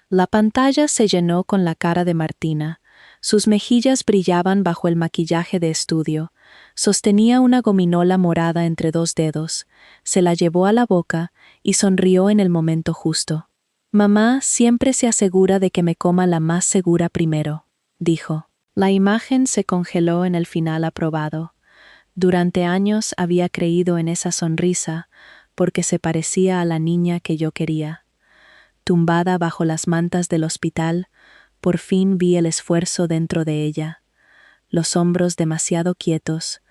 La pantalla se llenó con la cara de Martina. Sus mejillas brillaban bajo el maquillaje de estudio. Sostenía una gominola morada entre dos dedos, se la llevó a la boca y sonrió en el momento justo. Mamá siempre se asegura de que me coma la más segura primero, dijo. La imagen se congeló en el final aprobado. Durante años había creído en esa sonrisa porque se parecía a la niña que yo quería. Tumbada bajo las mantas del hospital, por fin vi el esfuerzo dentro de ella. Los hombros demasiado quietos,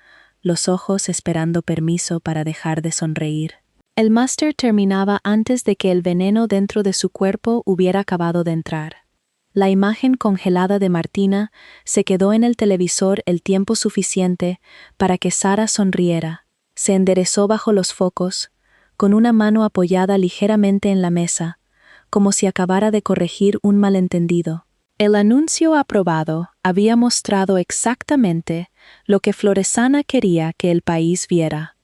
los ojos esperando permiso para dejar de sonreír. El máster terminaba antes de que el veneno dentro de su cuerpo hubiera acabado de entrar. La imagen congelada de Martina se quedó en el televisor el tiempo suficiente para que Sara sonriera. Se enderezó bajo los focos, con una mano apoyada ligeramente en la mesa, como si acabara de corregir un malentendido. El anuncio aprobado había mostrado exactamente lo que Floresana quería que el país viera.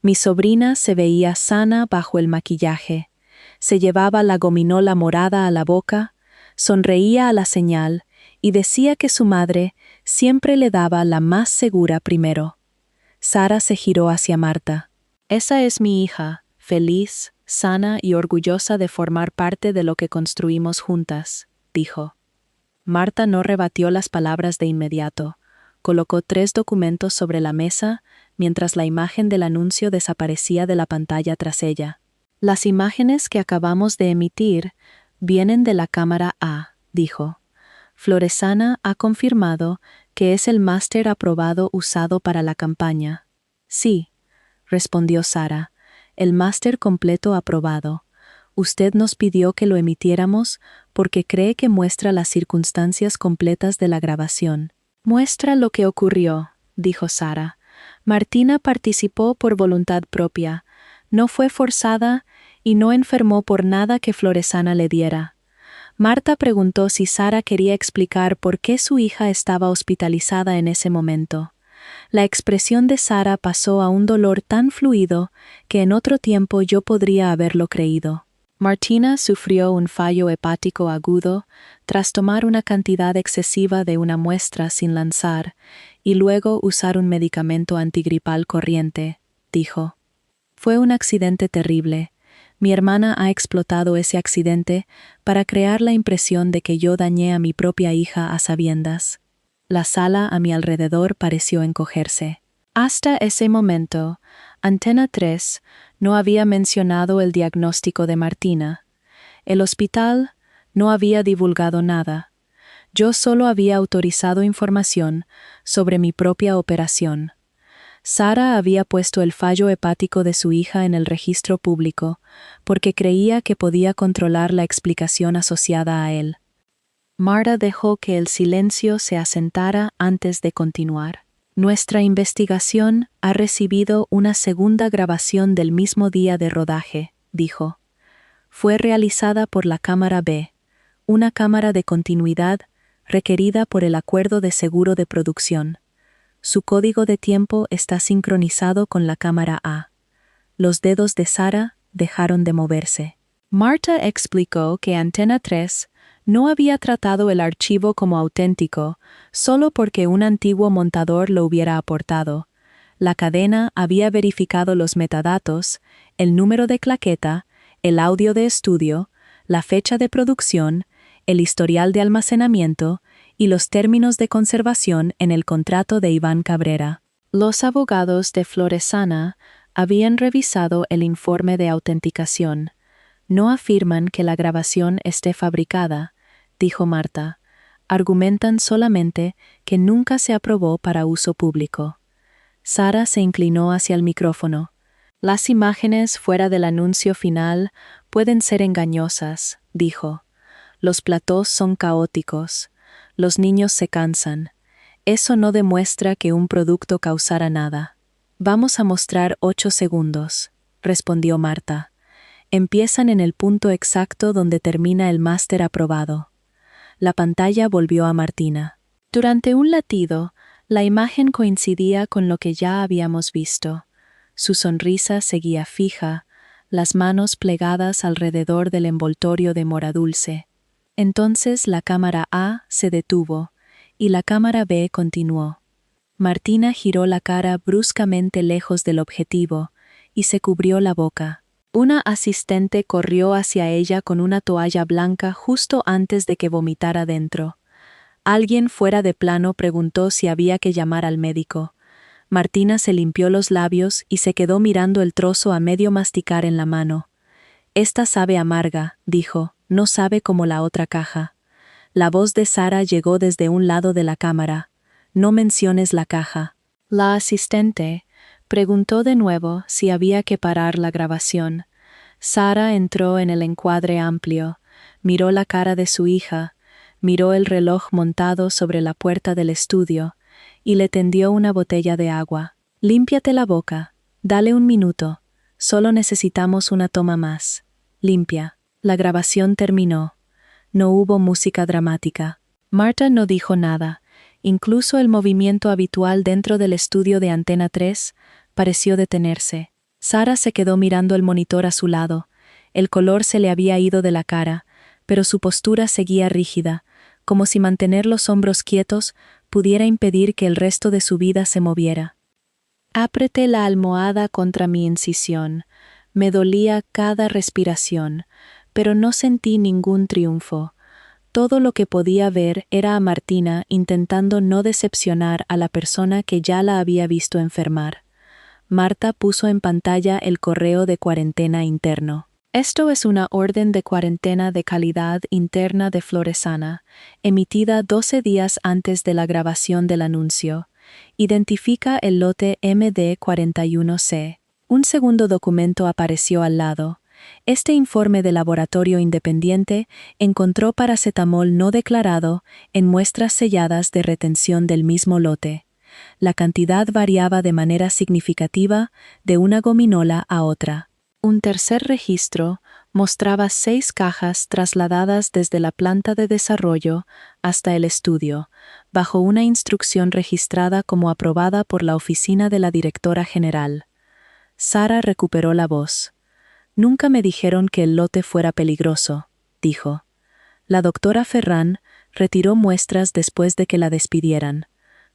Mi sobrina se veía sana bajo el maquillaje, se llevaba la gominola morada a la boca, sonreía a la señal y decía que su madre siempre le daba la más segura primero. Sara se giró hacia Marta. Esa es mi hija, feliz, sana y orgullosa de formar parte de lo que construimos juntas, dijo. Marta no rebatió las palabras de inmediato. Colocó 3 documentos sobre la mesa mientras la imagen del anuncio desaparecía de la pantalla tras ella. Las imágenes que acabamos de emitir vienen de la cámara A, dijo. Floresana ha confirmado que es el máster aprobado usado para la campaña. Sí, respondió Sara. El máster completo aprobado, Usted nos pidió que lo emitiéramos porque cree que muestra las circunstancias completas de la grabación. Muestra lo que ocurrió, dijo Sara. Martina participó por voluntad propia, no fue forzada y no enfermó por nada que Floresana le diera. Marta preguntó si Sara quería explicar por qué su hija estaba hospitalizada en ese momento. La expresión de Sara pasó a un dolor tan fluido que en otro tiempo yo podría haberlo creído. Martina sufrió un fallo hepático agudo tras tomar una cantidad excesiva de una muestra sin lanzar y luego usar un medicamento antigripal corriente, dijo. Fue un accidente terrible. Mi hermana ha explotado ese accidente para crear la impresión de que yo dañé a mi propia hija a sabiendas. La sala a mi alrededor pareció encogerse. Hasta ese momento, Antena 3 no había mencionado el diagnóstico de Martina. El hospital no había divulgado nada. Yo solo había autorizado información sobre mi propia operación. Sara había puesto el fallo hepático de su hija en el registro público porque creía que podía controlar la explicación asociada a él. Marta dejó que el silencio se asentara antes de continuar. Nuestra investigación ha recibido una segunda grabación del mismo día de rodaje, dijo. Fue realizada por la cámara B, una cámara de continuidad requerida por el acuerdo de seguro de producción. Su código de tiempo está sincronizado con la cámara A. Los dedos de Sara dejaron de moverse. Marta explicó que Antena 3 no había tratado el archivo como auténtico solo porque un antiguo montador lo hubiera aportado. La cadena había verificado los metadatos, el número de claqueta, el audio de estudio, la fecha de producción, el historial de almacenamiento y los términos de conservación en el contrato de Iván Cabrera. Los abogados de Floresana habían revisado el informe de autenticación. No afirman que la grabación esté fabricada, dijo Marta. Argumentan solamente que nunca se aprobó para uso público. Sara se inclinó hacia el micrófono. Las imágenes fuera del anuncio final pueden ser engañosas, dijo. Los platós son caóticos. Los niños se cansan. Eso no demuestra que un producto causara nada. Vamos a mostrar 8 segundos, respondió Marta. Empiezan en el punto exacto donde termina el máster aprobado. La pantalla volvió a Martina. Durante un latido, la imagen coincidía con lo que ya habíamos visto. Su sonrisa seguía fija, las manos plegadas alrededor del envoltorio de mora dulce. Entonces la cámara A se detuvo y la cámara B continuó. Martina giró la cara bruscamente lejos del objetivo y se cubrió la boca. Una asistente corrió hacia ella con una toalla blanca justo antes de que vomitara dentro. Alguien fuera de plano preguntó si había que llamar al médico. Martina se limpió los labios y se quedó mirando el trozo a medio masticar en la mano. «Esta sabe amarga», dijo, «no sabe como la otra caja». La voz de Sara llegó desde un lado de la cámara. «No menciones la caja». La asistente preguntó de nuevo si había que parar la grabación. Sara entró en el encuadre amplio, miró la cara de su hija, miró el reloj montado sobre la puerta del estudio y le tendió una botella de agua. «Límpiate la boca, dale un minuto, solo necesitamos una toma más. Limpia». La grabación terminó. No hubo música dramática. Marta no dijo nada. Incluso el movimiento habitual dentro del estudio de Antena 3 pareció detenerse. Sara se quedó mirando el monitor a su lado. El color se le había ido de la cara, pero su postura seguía rígida, como si mantener los hombros quietos pudiera impedir que el resto de su vida se moviera. Apreté la almohada contra mi incisión. Me dolía cada respiración, pero no sentí ningún triunfo. Todo lo que podía ver era a Martina intentando no decepcionar a la persona que ya la había visto enfermar. Marta puso en pantalla el correo de cuarentena interno. Esto es una orden de cuarentena de calidad interna de Floresana, emitida 12 días antes de la grabación del anuncio. Identifica el lote MD41C. Un segundo documento apareció al lado. Este informe de laboratorio independiente encontró paracetamol no declarado en muestras selladas de retención del mismo lote. La cantidad variaba de manera significativa de una gominola a otra. Un tercer registro mostraba 6 cajas trasladadas desde la planta de desarrollo hasta el estudio, bajo una instrucción registrada como aprobada por la oficina de la directora general. Sara recuperó la voz. «Nunca me dijeron que el lote fuera peligroso», dijo. La doctora Ferran retiró muestras después de que la despidieran.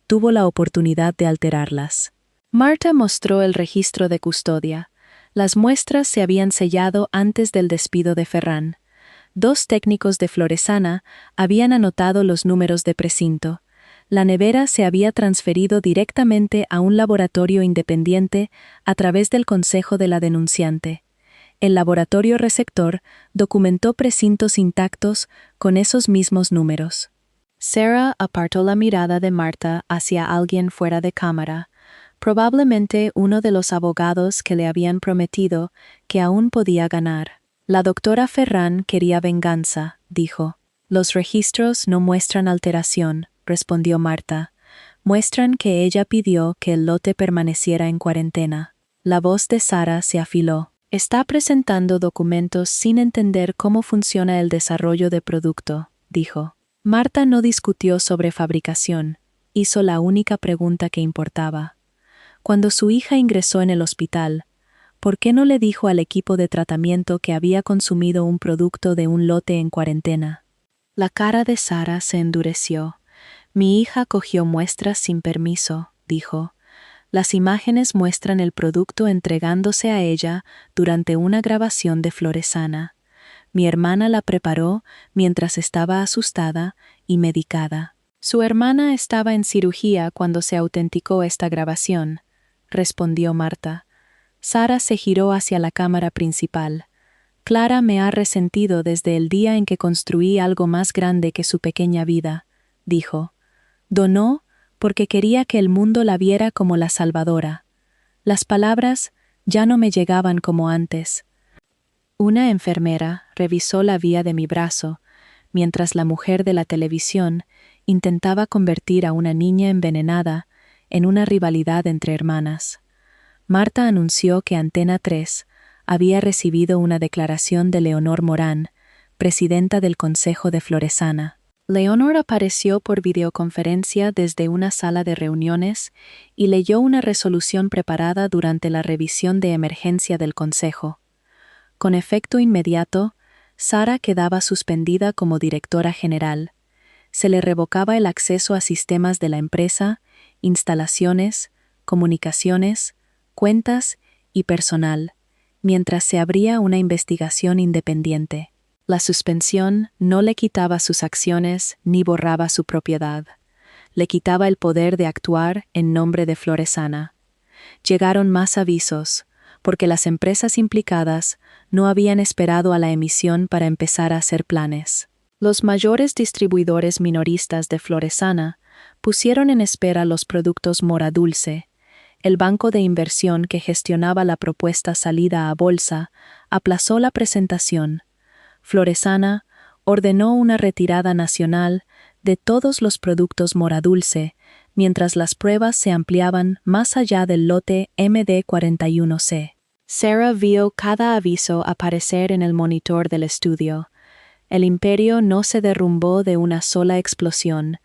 Tuvo la oportunidad de alterarlas. Marta mostró el registro de custodia. Las muestras se habían sellado antes del despido de Ferran. 2 técnicos de Floresana habían anotado los números de precinto. La nevera se había transferido directamente a un laboratorio independiente a través del consejo de la denunciante. El laboratorio receptor documentó precintos intactos con esos mismos números. Sarah apartó la mirada de Marta hacia alguien fuera de cámara, probablemente uno de los abogados que le habían prometido que aún podía ganar. La doctora Ferran quería venganza, dijo. Los registros no muestran alteración, respondió Marta. Muestran que ella pidió que el lote permaneciera en cuarentena. La voz de Sara se afiló. Está presentando documentos sin entender cómo funciona el desarrollo de producto, dijo. Marta no discutió sobre fabricación, hizo la única pregunta que importaba. Cuando su hija ingresó en el hospital, ¿por qué no le dijo al equipo de tratamiento que había consumido un producto de un lote en cuarentena? La cara de Sara se endureció. Mi hija cogió muestras sin permiso, dijo. Las imágenes muestran el producto entregándose a ella durante una grabación de Floresana. Mi hermana la preparó mientras estaba asustada y medicada. Su hermana estaba en cirugía cuando se autenticó esta grabación, respondió Marta. Sara se giró hacia la cámara principal. Clara me ha resentido desde el día en que construí algo más grande que su pequeña vida, dijo. Donó porque quería que el mundo la viera como la salvadora. Las palabras ya no me llegaban como antes. Una enfermera revisó la vía de mi brazo, mientras la mujer de la televisión intentaba convertir a una niña envenenada en una rivalidad entre hermanas. Marta anunció que Antena 3 había recibido una declaración de Leonor Morán, presidenta del Consejo de Floresana. Leonor apareció por videoconferencia desde una sala de reuniones y leyó una resolución preparada durante la revisión de emergencia del Consejo. Con efecto inmediato, Sara quedaba suspendida como directora general. Se le revocaba el acceso a sistemas de la empresa, instalaciones, comunicaciones, cuentas y personal, mientras se abría una investigación independiente. La suspensión no le quitaba sus acciones ni borraba su propiedad. Le quitaba el poder de actuar en nombre de Floresana. Llegaron más avisos, porque las empresas implicadas no habían esperado a la emisión para empezar a hacer planes. Los mayores distribuidores minoristas de Floresana pusieron en espera los productos Mora Dulce. El banco de inversión que gestionaba la propuesta salida a bolsa aplazó la presentación. Floresana ordenó una retirada nacional de todos los productos Mora Dulce, mientras las pruebas se ampliaban más allá del lote MD41C. Sarah vio cada aviso aparecer en el monitor del estudio. El imperio no se derrumbó de una sola explosión,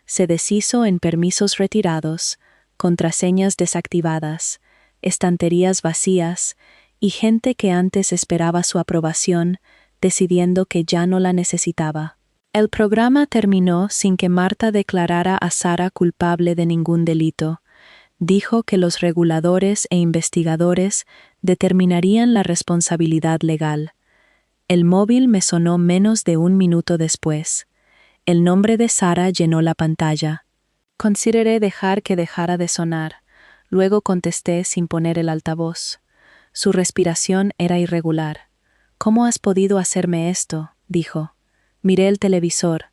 se deshizo en permisos retirados, contraseñas desactivadas, estanterías vacías y gente que antes esperaba su aprobación, decidiendo que ya no la necesitaba. El programa terminó sin que Marta declarara a Sara culpable de ningún delito. Dijo que los reguladores e investigadores determinarían la responsabilidad legal. El móvil me sonó menos de 1 minuto después. El nombre de Sara llenó la pantalla. Consideré dejar que dejara de sonar. Luego contesté sin poner el altavoz. Su respiración era irregular. «¿Cómo has podido hacerme esto?», dijo. Miré el televisor,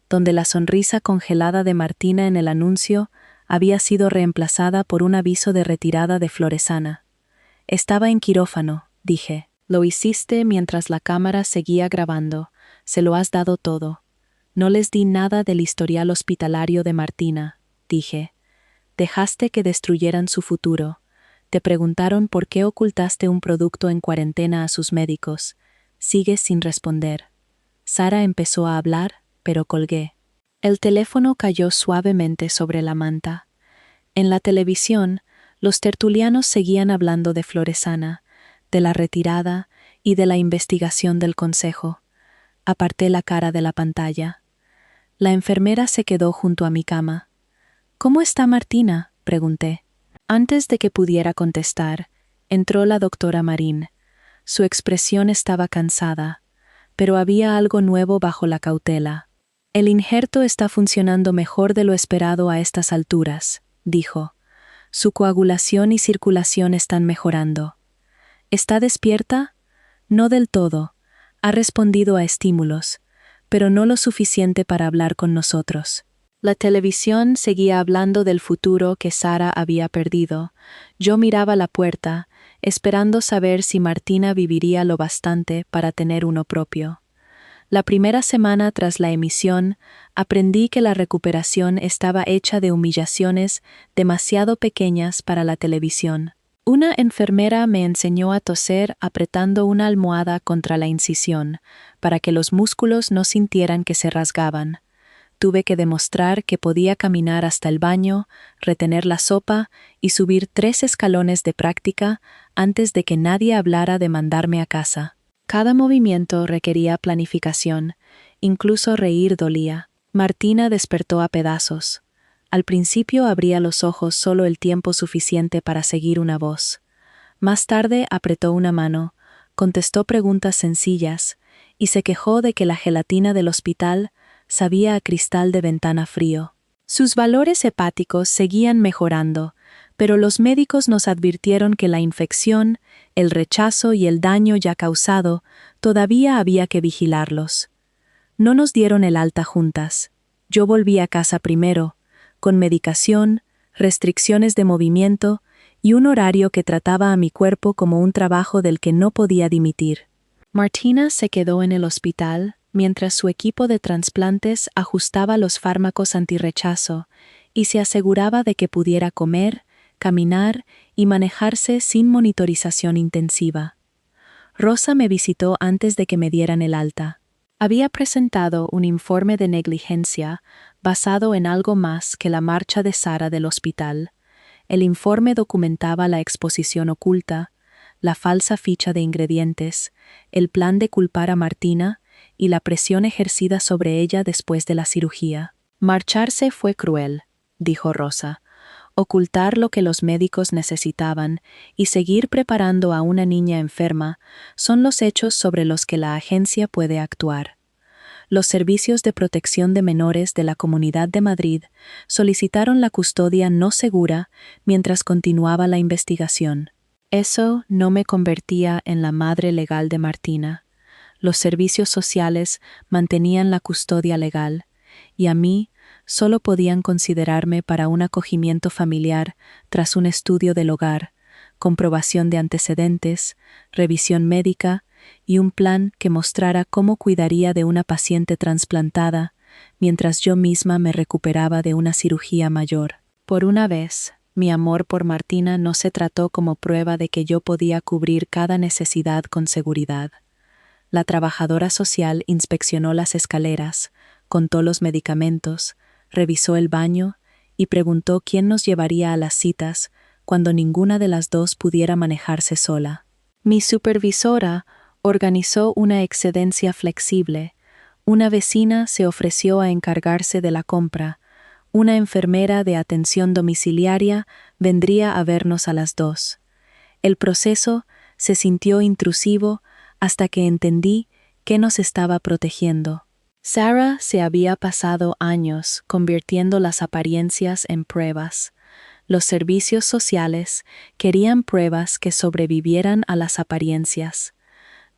donde la sonrisa congelada de Martina en el anuncio había sido reemplazada por un aviso de retirada de Floresana. «Estaba en quirófano», dije. Lo hiciste mientras la cámara seguía grabando. Se lo has dado todo. No les di nada del historial hospitalario de Martina, dije. Dejaste que destruyeran su futuro. Te preguntaron por qué ocultaste un producto en cuarentena a sus médicos. Sigues sin responder. Sara empezó a hablar, pero colgué. El teléfono cayó suavemente sobre la manta. En la televisión, los tertulianos seguían hablando de Floresana, de la retirada y de la investigación del consejo. Aparté la cara de la pantalla. La enfermera se quedó junto a mi cama. «¿Cómo está Martina?», pregunté. Antes de que pudiera contestar, entró la doctora Marín. Su expresión estaba cansada, pero había algo nuevo bajo la cautela. «El injerto está funcionando mejor de lo esperado a estas alturas», dijo. «Su coagulación y circulación están mejorando». «¿Está despierta?». «No del todo. Ha respondido a estímulos, pero no lo suficiente para hablar con nosotros». La televisión seguía hablando del futuro que Sara había perdido. Yo miraba la puerta, esperando saber si Martina viviría lo bastante para tener uno propio. La primera semana tras la emisión, aprendí que la recuperación estaba hecha de humillaciones demasiado pequeñas para la televisión. Una enfermera me enseñó a toser apretando una almohada contra la incisión, para que los músculos no sintieran que se rasgaban. Tuve que demostrar que podía caminar hasta el baño, retener la sopa y subir 3 escalones de práctica antes de que nadie hablara de mandarme a casa. Cada movimiento requería planificación, incluso reír dolía. Martina despertó a pedazos. Al principio abría los ojos solo el tiempo suficiente para seguir una voz. Más tarde apretó una mano, contestó preguntas sencillas y se quejó de que la gelatina del hospital sabía a cristal de ventana frío. Sus valores hepáticos seguían mejorando, pero los médicos nos advirtieron que la infección, el rechazo y el daño ya causado todavía había que vigilarlos. No nos dieron el alta juntas. Yo volví a casa primero, con medicación, restricciones de movimiento y un horario que trataba a mi cuerpo como un trabajo del que no podía dimitir. Martina se quedó en el hospital mientras su equipo de trasplantes ajustaba los fármacos antirrechazo y se aseguraba de que pudiera comer, caminar y manejarse sin monitorización intensiva. Rosa me visitó antes de que me dieran el alta. Había presentado un informe de negligencia basado en algo más que la marcha de Sara del hospital. El informe documentaba la exposición oculta, la falsa ficha de ingredientes, el plan de culpar a Martina y la presión ejercida sobre ella después de la cirugía. «Marcharse fue cruel», dijo Rosa. «Ocultar lo que los médicos necesitaban y seguir preparando a una niña enferma son los hechos sobre los que la agencia puede actuar». Los servicios de protección de menores de la Comunidad de Madrid solicitaron la custodia no segura mientras continuaba la investigación. Eso no me convertía en la madre legal de Martina. Los servicios sociales mantenían la custodia legal, y a mí solo podían considerarme para un acogimiento familiar tras un estudio del hogar, comprobación de antecedentes, revisión médica y un plan que mostrara cómo cuidaría de una paciente trasplantada mientras yo misma me recuperaba de una cirugía mayor. Por una vez, mi amor por Martina no se trató como prueba de que yo podía cubrir cada necesidad con seguridad. La trabajadora social inspeccionó las escaleras, contó los medicamentos, revisó el baño y preguntó quién nos llevaría a las citas cuando ninguna de las dos pudiera manejarse sola. Mi supervisora organizó una excedencia flexible. Una vecina se ofreció a encargarse de la compra. Una enfermera de atención domiciliaria vendría a vernos a las 2. El proceso se sintió intrusivo hasta que entendí que nos estaba protegiendo. Sara se había pasado años convirtiendo las apariencias en pruebas. Los servicios sociales querían pruebas que sobrevivieran a las apariencias.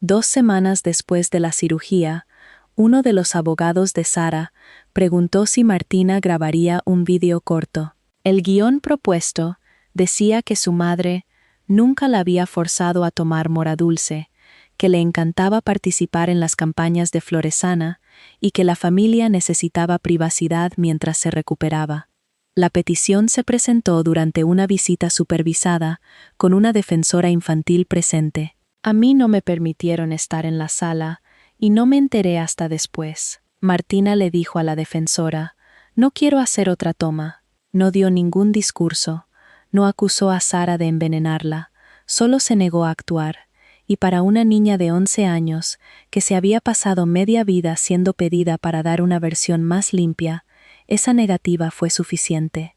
2 semanas después de la cirugía, uno de los abogados de Sara preguntó si Martina grabaría un vídeo corto. El guión propuesto decía que su madre nunca la había forzado a tomar moradulce, que le encantaba participar en las campañas de Floresana y que la familia necesitaba privacidad mientras se recuperaba. La petición se presentó durante una visita supervisada con una defensora infantil presente. A mí no me permitieron estar en la sala y no me enteré hasta después. Martina le dijo a la defensora: «No quiero hacer otra toma». No dio ningún discurso, no acusó a Sara de envenenarla, solo se negó a actuar. Y para una niña de 11 años, que se había pasado media vida siendo pedida para dar una versión más limpia, esa negativa fue suficiente.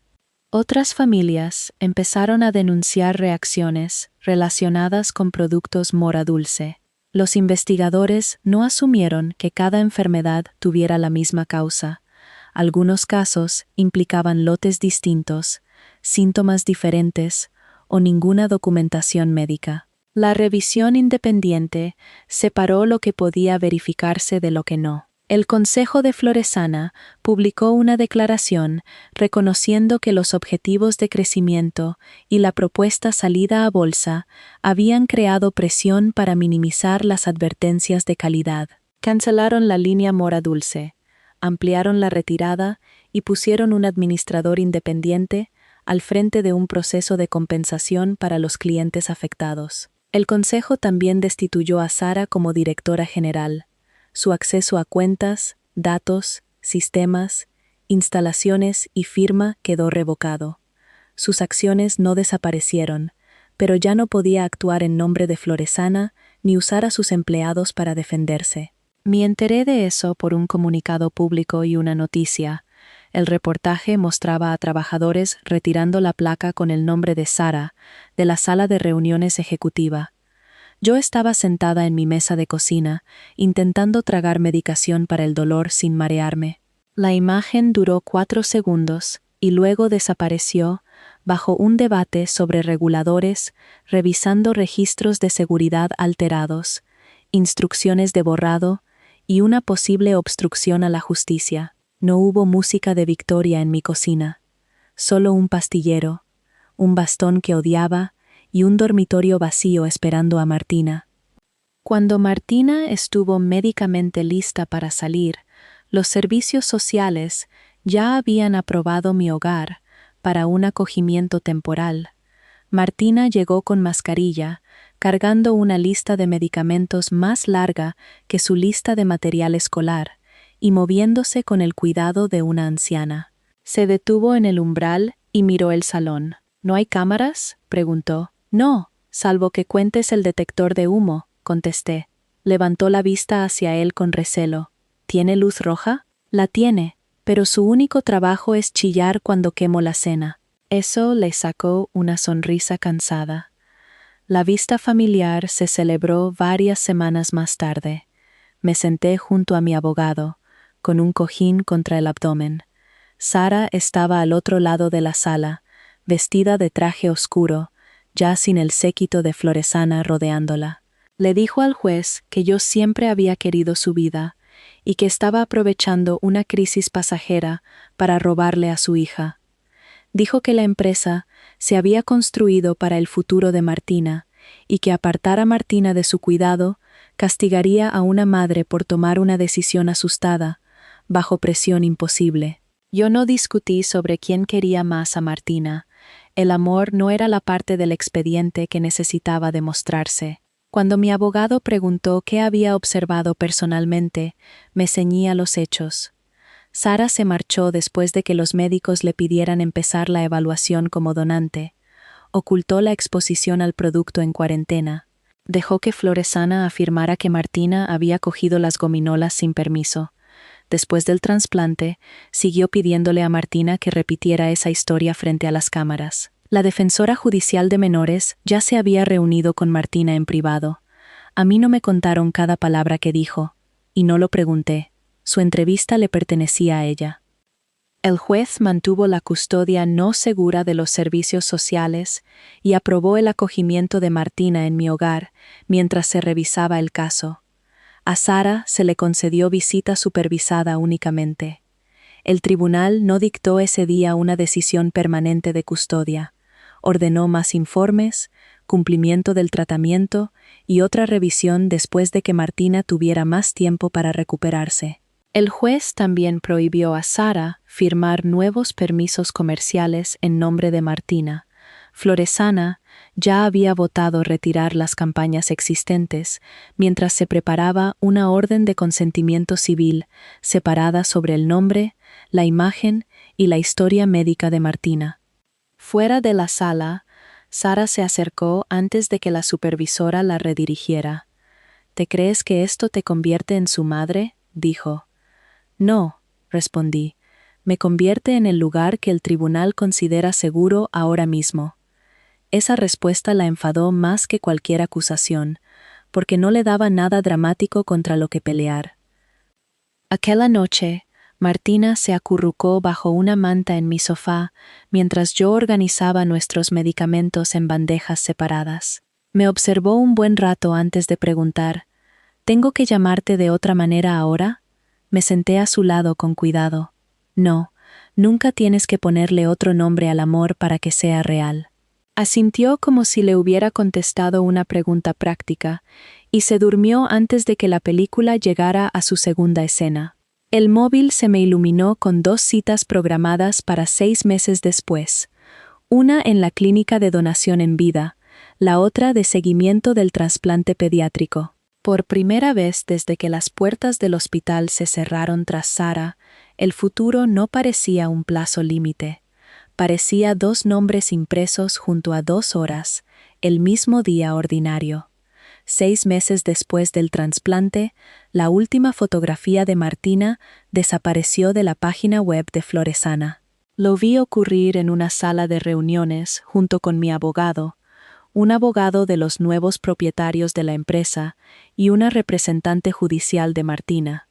Otras familias empezaron a denunciar reacciones relacionadas con productos Mora Dulce. Los investigadores no asumieron que cada enfermedad tuviera la misma causa. Algunos casos implicaban lotes distintos, síntomas diferentes o ninguna documentación médica. La revisión independiente separó lo que podía verificarse de lo que no. El Consejo de Floresana publicó una declaración reconociendo que los objetivos de crecimiento y la propuesta salida a bolsa habían creado presión para minimizar las advertencias de calidad. Cancelaron la línea Mora Dulce, ampliaron la retirada y pusieron un administrador independiente al frente de un proceso de compensación para los clientes afectados. El Consejo también destituyó a Sara como directora general. Su acceso a cuentas, datos, sistemas, instalaciones y firma quedó revocado. Sus acciones no desaparecieron, pero ya no podía actuar en nombre de Floresana ni usar a sus empleados para defenderse. Me enteré de eso por un comunicado público y una noticia. El reportaje mostraba a trabajadores retirando la placa con el nombre de Sara de la sala de reuniones ejecutiva. Yo estaba sentada en mi mesa de cocina, intentando tragar medicación para el dolor sin marearme. La imagen duró 4 segundos y luego desapareció bajo un debate sobre reguladores revisando registros de seguridad alterados, instrucciones de borrado y una posible obstrucción a la justicia. No hubo música de victoria en mi cocina, solo un pastillero, un bastón que odiaba y un dormitorio vacío esperando a Martina. Cuando Martina estuvo médicamente lista para salir, los servicios sociales ya habían aprobado mi hogar para un acogimiento temporal. Martina llegó con mascarilla, cargando una lista de medicamentos más larga que su lista de material escolar, y moviéndose con el cuidado de una anciana. Se detuvo en el umbral y miró el salón. «¿No hay cámaras?», preguntó. «No, salvo que cuentes el detector de humo», contesté. Levantó la vista hacia él con recelo. «¿Tiene luz roja?». «La tiene, pero su único trabajo es chillar cuando quemo la cena». Eso le sacó una sonrisa cansada. La vista familiar se celebró varias semanas más tarde. Me senté junto a mi abogado, con un cojín contra el abdomen. Sara estaba al otro lado de la sala, vestida de traje oscuro, ya sin el séquito de Floresana rodeándola. Le dijo al juez que yo siempre había querido su vida y que estaba aprovechando una crisis pasajera para robarle a su hija. Dijo que la empresa se había construido para el futuro de Martina y que apartar a Martina de su cuidado castigaría a una madre por tomar una decisión asustada, bajo presión imposible. Yo no discutí sobre quién quería más a Martina. El amor no era la parte del expediente que necesitaba demostrarse. Cuando mi abogado preguntó qué había observado personalmente, me ceñí a los hechos. Sara se marchó después de que los médicos le pidieran empezar la evaluación como donante. Ocultó la exposición al producto en cuarentena. Dejó que Floresana afirmara que Martina había cogido las gominolas sin permiso. Después del trasplante, siguió pidiéndole a Martina que repitiera esa historia frente a las cámaras. La defensora judicial de menores ya se había reunido con Martina en privado. A mí no me contaron cada palabra que dijo, y no lo pregunté. Su entrevista le pertenecía a ella. El juez mantuvo la custodia no segura de los servicios sociales y aprobó el acogimiento de Martina en mi hogar mientras se revisaba el caso. A Sara se le concedió visita supervisada únicamente. El tribunal no dictó ese día una decisión permanente de custodia. ordenó más informes, cumplimiento del tratamiento y otra revisión después de que Martina tuviera más tiempo para recuperarse. El juez también prohibió a Sara firmar nuevos permisos comerciales en nombre de Martina. Floresana ya había votado retirar las campañas existentes, mientras se preparaba una orden de consentimiento civil separada sobre el nombre, la imagen y la historia médica de Martina. Fuera de la sala, Sara se acercó antes de que la supervisora la redirigiera. «¿Te crees que esto te convierte en su madre?», dijo. «No», respondí, «me convierte en el lugar que el tribunal considera seguro ahora mismo». Esa respuesta la enfadó más que cualquier acusación, porque no le daba nada dramático contra lo que pelear. Aquella noche, Martina se acurrucó bajo una manta en mi sofá mientras yo organizaba nuestros medicamentos en bandejas separadas. Me observó un buen rato antes de preguntar, «¿Tengo que llamarte de otra manera ahora?». Me senté a su lado con cuidado. «No, nunca tienes que ponerle otro nombre al amor para que sea real». Asintió como si le hubiera contestado una pregunta práctica y se durmió antes de que la película llegara a su segunda escena. El móvil se me iluminó con 2 citas programadas para 6 meses después, una en la clínica de donación en vida, la otra de seguimiento del trasplante pediátrico. Por primera vez desde que las puertas del hospital se cerraron tras Sara, el futuro no parecía un plazo límite. Parecía 2 nombres impresos junto a 2 horas, el mismo día ordinario. 6 meses después del trasplante, la última fotografía de Martina desapareció de la página web de Floresana. Lo vi ocurrir en una sala de reuniones junto con mi abogado, un abogado de los nuevos propietarios de la empresa y una representante judicial de Martina.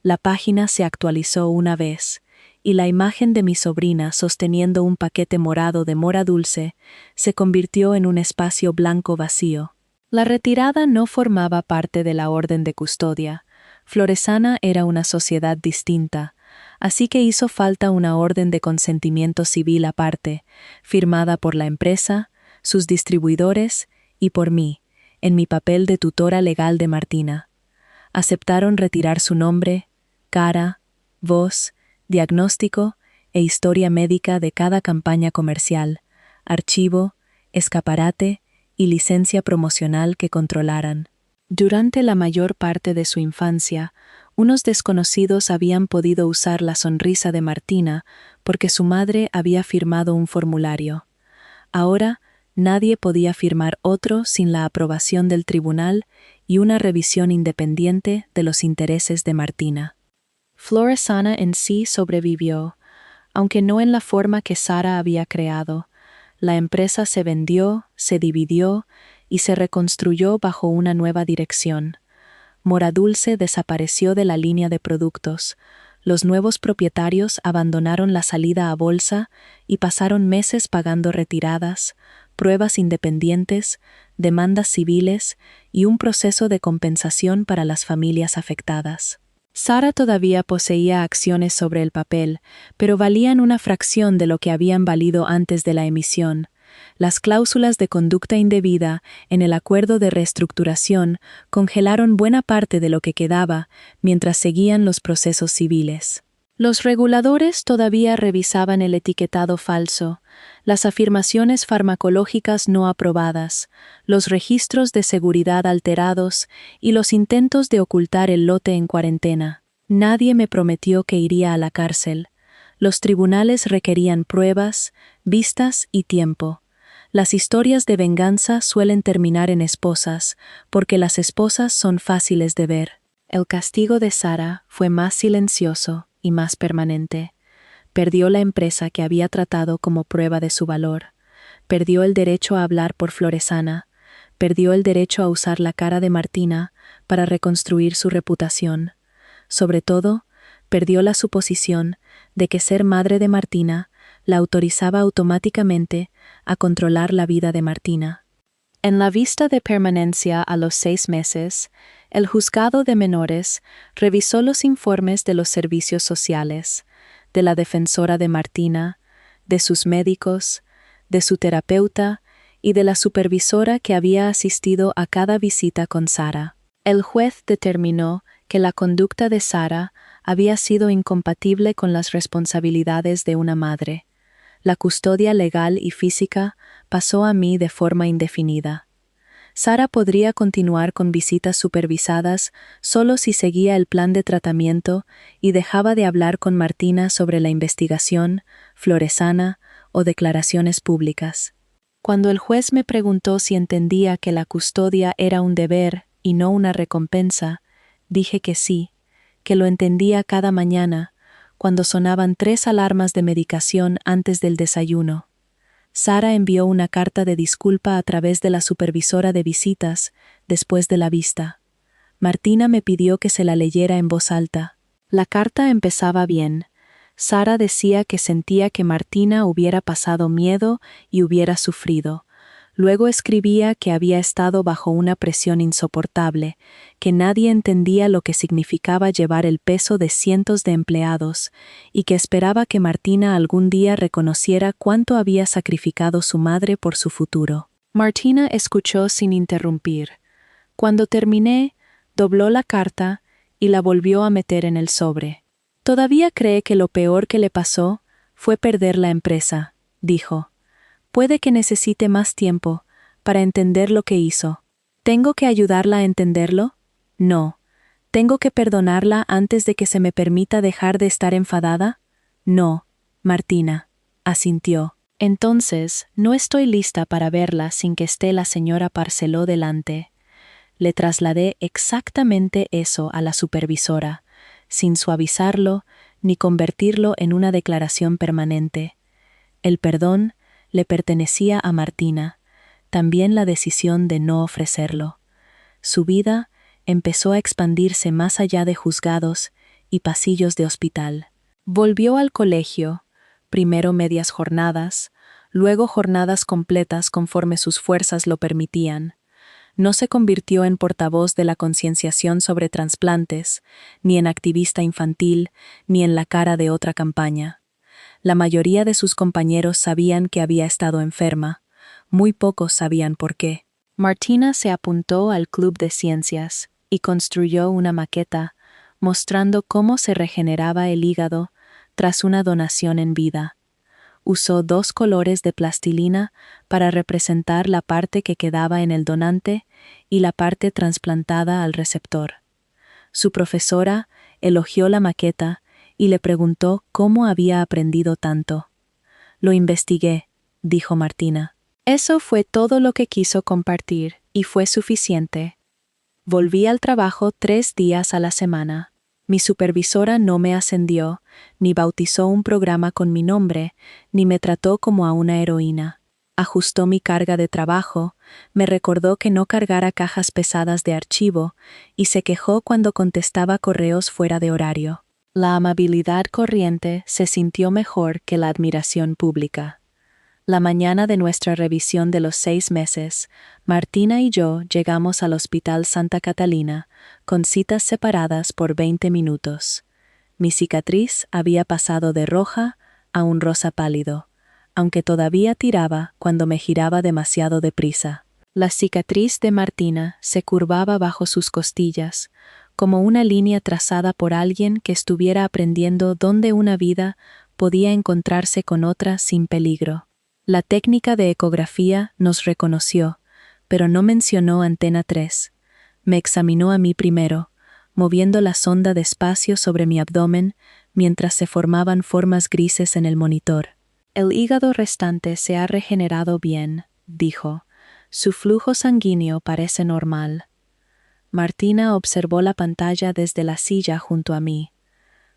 La página se actualizó una vez, y la imagen de mi sobrina sosteniendo un paquete morado de mora dulce se convirtió en un espacio blanco vacío. La retirada no formaba parte de la orden de custodia. Floresana era una sociedad distinta, así que hizo falta una orden de consentimiento civil aparte, firmada por la empresa, sus distribuidores y por mí, en mi papel de tutora legal de Martina. Aceptaron retirar su nombre, cara, voz, diagnóstico e historia médica de cada campaña comercial, archivo, escaparate y licencia promocional que controlaran. Durante la mayor parte de su infancia, unos desconocidos habían podido usar la sonrisa de Martina porque su madre había firmado un formulario. Ahora, nadie podía firmar otro sin la aprobación del tribunal y una revisión independiente de los intereses de Martina. Floresana en sí sobrevivió, aunque no en la forma que Sara había creado. La empresa se vendió, se dividió y se reconstruyó bajo una nueva dirección. Mora Dulce desapareció de la línea de productos. Los nuevos propietarios abandonaron la salida a bolsa y pasaron meses pagando retiradas, pruebas independientes, demandas civiles y un proceso de compensación para las familias afectadas. Sara todavía poseía acciones sobre el papel, pero valían una fracción de lo que habían valido antes de la emisión. Las cláusulas de conducta indebida en el acuerdo de reestructuración congelaron buena parte de lo que quedaba mientras seguían los procesos civiles. Los reguladores todavía revisaban el etiquetado falso, las afirmaciones farmacológicas no aprobadas, los registros de seguridad alterados y los intentos de ocultar el lote en cuarentena. Nadie me prometió que iría a la cárcel. Los tribunales requerían pruebas, vistas y tiempo. Las historias de venganza suelen terminar en esposas, porque las esposas son fáciles de ver. El castigo de Sara fue más silencioso y más permanente. Perdió la empresa que había tratado como prueba de su valor. Perdió el derecho a hablar por Floresana. Perdió el derecho a usar la cara de Martina para reconstruir su reputación. Sobre todo, perdió la suposición de que ser madre de Martina la autorizaba automáticamente a controlar la vida de Martina. En la vista de permanencia a los 6 meses, el juzgado de menores revisó los informes de los servicios sociales, de la defensora de Martina, de sus médicos, de su terapeuta y de la supervisora que había asistido a cada visita con Sara. El juez determinó que la conducta de Sara había sido incompatible con las responsabilidades de una madre. La custodia legal y física pasó a mí de forma indefinida. Sara podría continuar con visitas supervisadas solo si seguía el plan de tratamiento y dejaba de hablar con Martina sobre la investigación, Floresana o declaraciones públicas. Cuando el juez me preguntó si entendía que la custodia era un deber y no una recompensa, dije que sí, que lo entendía cada mañana, cuando sonaban 3 alarmas de medicación antes del desayuno. Sara envió una carta de disculpa a través de la supervisora de visitas después de la vista. Martina me pidió que se la leyera en voz alta. La carta empezaba bien. Sara decía que sentía que Martina hubiera pasado miedo y hubiera sufrido. Luego escribía que había estado bajo una presión insoportable, que nadie entendía lo que significaba llevar el peso de cientos de empleados, y que esperaba que Martina algún día reconociera cuánto había sacrificado su madre por su futuro. Martina escuchó sin interrumpir. Cuando terminé, dobló la carta y la volvió a meter en el sobre. Todavía cree que lo peor que le pasó fue perder la empresa, dijo. Puede que necesite más tiempo para entender lo que hizo. ¿Tengo que ayudarla a entenderlo? No. ¿Tengo que perdonarla antes de que se me permita dejar de estar enfadada? No, Martina, asintió. Entonces, no estoy lista para verla sin que esté la señora Parceló delante. Le trasladé exactamente eso a la supervisora, sin suavizarlo ni convertirlo en una declaración permanente. El perdón le pertenecía a Martina, también la decisión de no ofrecerlo. Su vida empezó a expandirse más allá de juzgados y pasillos de hospital. Volvió al colegio, primero medias jornadas, luego jornadas completas conforme sus fuerzas lo permitían. No se convirtió en portavoz de la concienciación sobre trasplantes, ni en activista infantil, ni en la cara de otra campaña. La mayoría de sus compañeros sabían que había estado enferma, muy pocos sabían por qué. Martina se apuntó al club de ciencias y construyó una maqueta mostrando cómo se regeneraba el hígado tras una donación en vida. Usó 2 colores de plastilina para representar la parte que quedaba en el donante y la parte trasplantada al receptor. Su profesora elogió la maqueta y le preguntó cómo había aprendido tanto. Lo investigué, dijo Martina. Eso fue todo lo que quiso compartir, y fue suficiente. Volví al trabajo 3 días a la semana. Mi supervisora no me ascendió, ni bautizó un programa con mi nombre, ni me trató como a una heroína. Ajustó mi carga de trabajo, me recordó que no cargara cajas pesadas de archivo, y se quejó cuando contestaba correos fuera de horario. La amabilidad corriente se sintió mejor que la admiración pública. La mañana de nuestra revisión de los 6 meses, Martina y yo llegamos al Hospital Santa Catalina, con citas separadas por 20 minutos. Mi cicatriz había pasado de roja a un rosa pálido, aunque todavía tiraba cuando me giraba demasiado deprisa. La cicatriz de Martina se curvaba bajo sus costillas, como una línea trazada por alguien que estuviera aprendiendo dónde una vida podía encontrarse con otra sin peligro. La técnica de ecografía nos reconoció, pero no mencionó Antena 3. Me examinó a mí primero, moviendo la sonda despacio sobre mi abdomen mientras se formaban formas grises en el monitor. El hígado restante se ha regenerado bien, dijo. Su flujo sanguíneo parece normal. Martina observó la pantalla desde la silla junto a mí.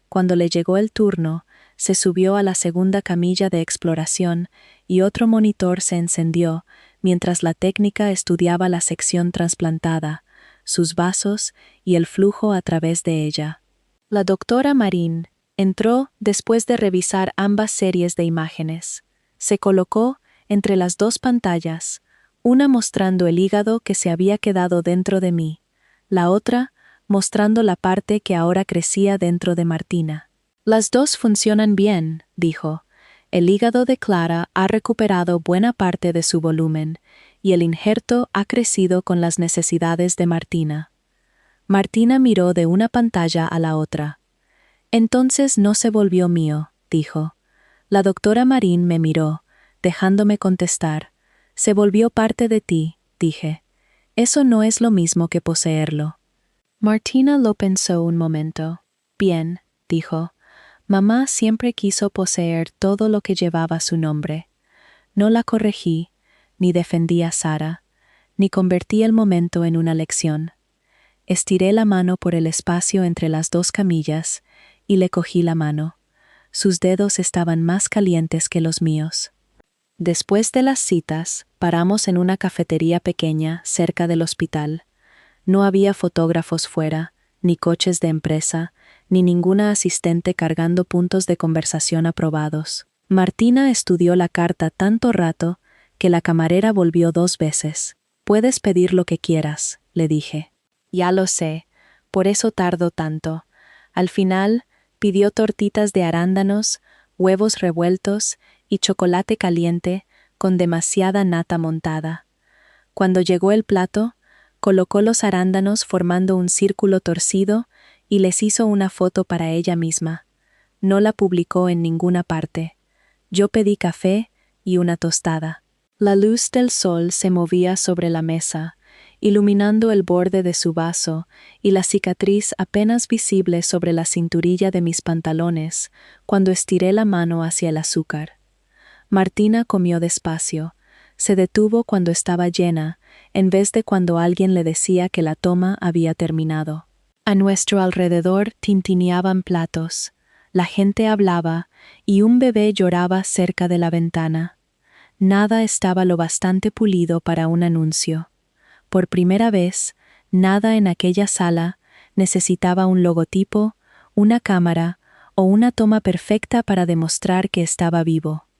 Cuando le llegó el turno, se subió a la segunda camilla de exploración y otro monitor se encendió mientras la técnica estudiaba la sección trasplantada, sus vasos y el flujo a través de ella. La doctora Marín entró después de revisar ambas series de imágenes. Se colocó entre las 2 pantallas, una mostrando el hígado que se había quedado dentro de mí, la otra mostrando la parte que ahora crecía dentro de Martina. Las 2 funcionan bien, dijo. El hígado de Clara ha recuperado buena parte de su volumen y el injerto ha crecido con las necesidades de Martina. Martina miró de una pantalla a la otra. Entonces no se volvió mío, dijo. La doctora Marín me miró, dejándome contestar. Se volvió parte de ti, dije. Eso no es lo mismo que poseerlo. Martina lo pensó un momento. Bien, dijo. Mamá siempre quiso poseer todo lo que llevaba su nombre. No la corregí, ni defendí a Sara, ni convertí el momento en una lección. Estiré la mano por el espacio entre las dos camillas y le cogí la mano. Sus dedos estaban más calientes que los míos. Después de las citas, paramos en una cafetería pequeña cerca del hospital. No había fotógrafos fuera, ni coches de empresa, ni ninguna asistente cargando puntos de conversación aprobados. Martina estudió la carta tanto rato que la camarera volvió 2 veces. «Puedes pedir lo que quieras», le dije. «Ya lo sé, por eso tardo tanto». Al final, pidió tortitas de arándanos, huevos revueltos y chocolate caliente con demasiada nata montada. Cuando llegó el plato, colocó los arándanos formando un círculo torcido y les hizo una foto para ella misma. No la publicó en ninguna parte. Yo pedí café y una tostada. La luz del sol se movía sobre la mesa, iluminando el borde de su vaso y la cicatriz apenas visible sobre la cinturilla de mis pantalones cuando estiré la mano hacia el azúcar. Martina comió despacio. Se detuvo cuando estaba llena, en vez de cuando alguien le decía que la toma había terminado. A nuestro alrededor tintineaban platos, la gente hablaba y un bebé lloraba cerca de la ventana. Nada estaba lo bastante pulido para un anuncio. Por primera vez, nada en aquella sala necesitaba un logotipo, una cámara o una toma perfecta para demostrar que estaba vivo.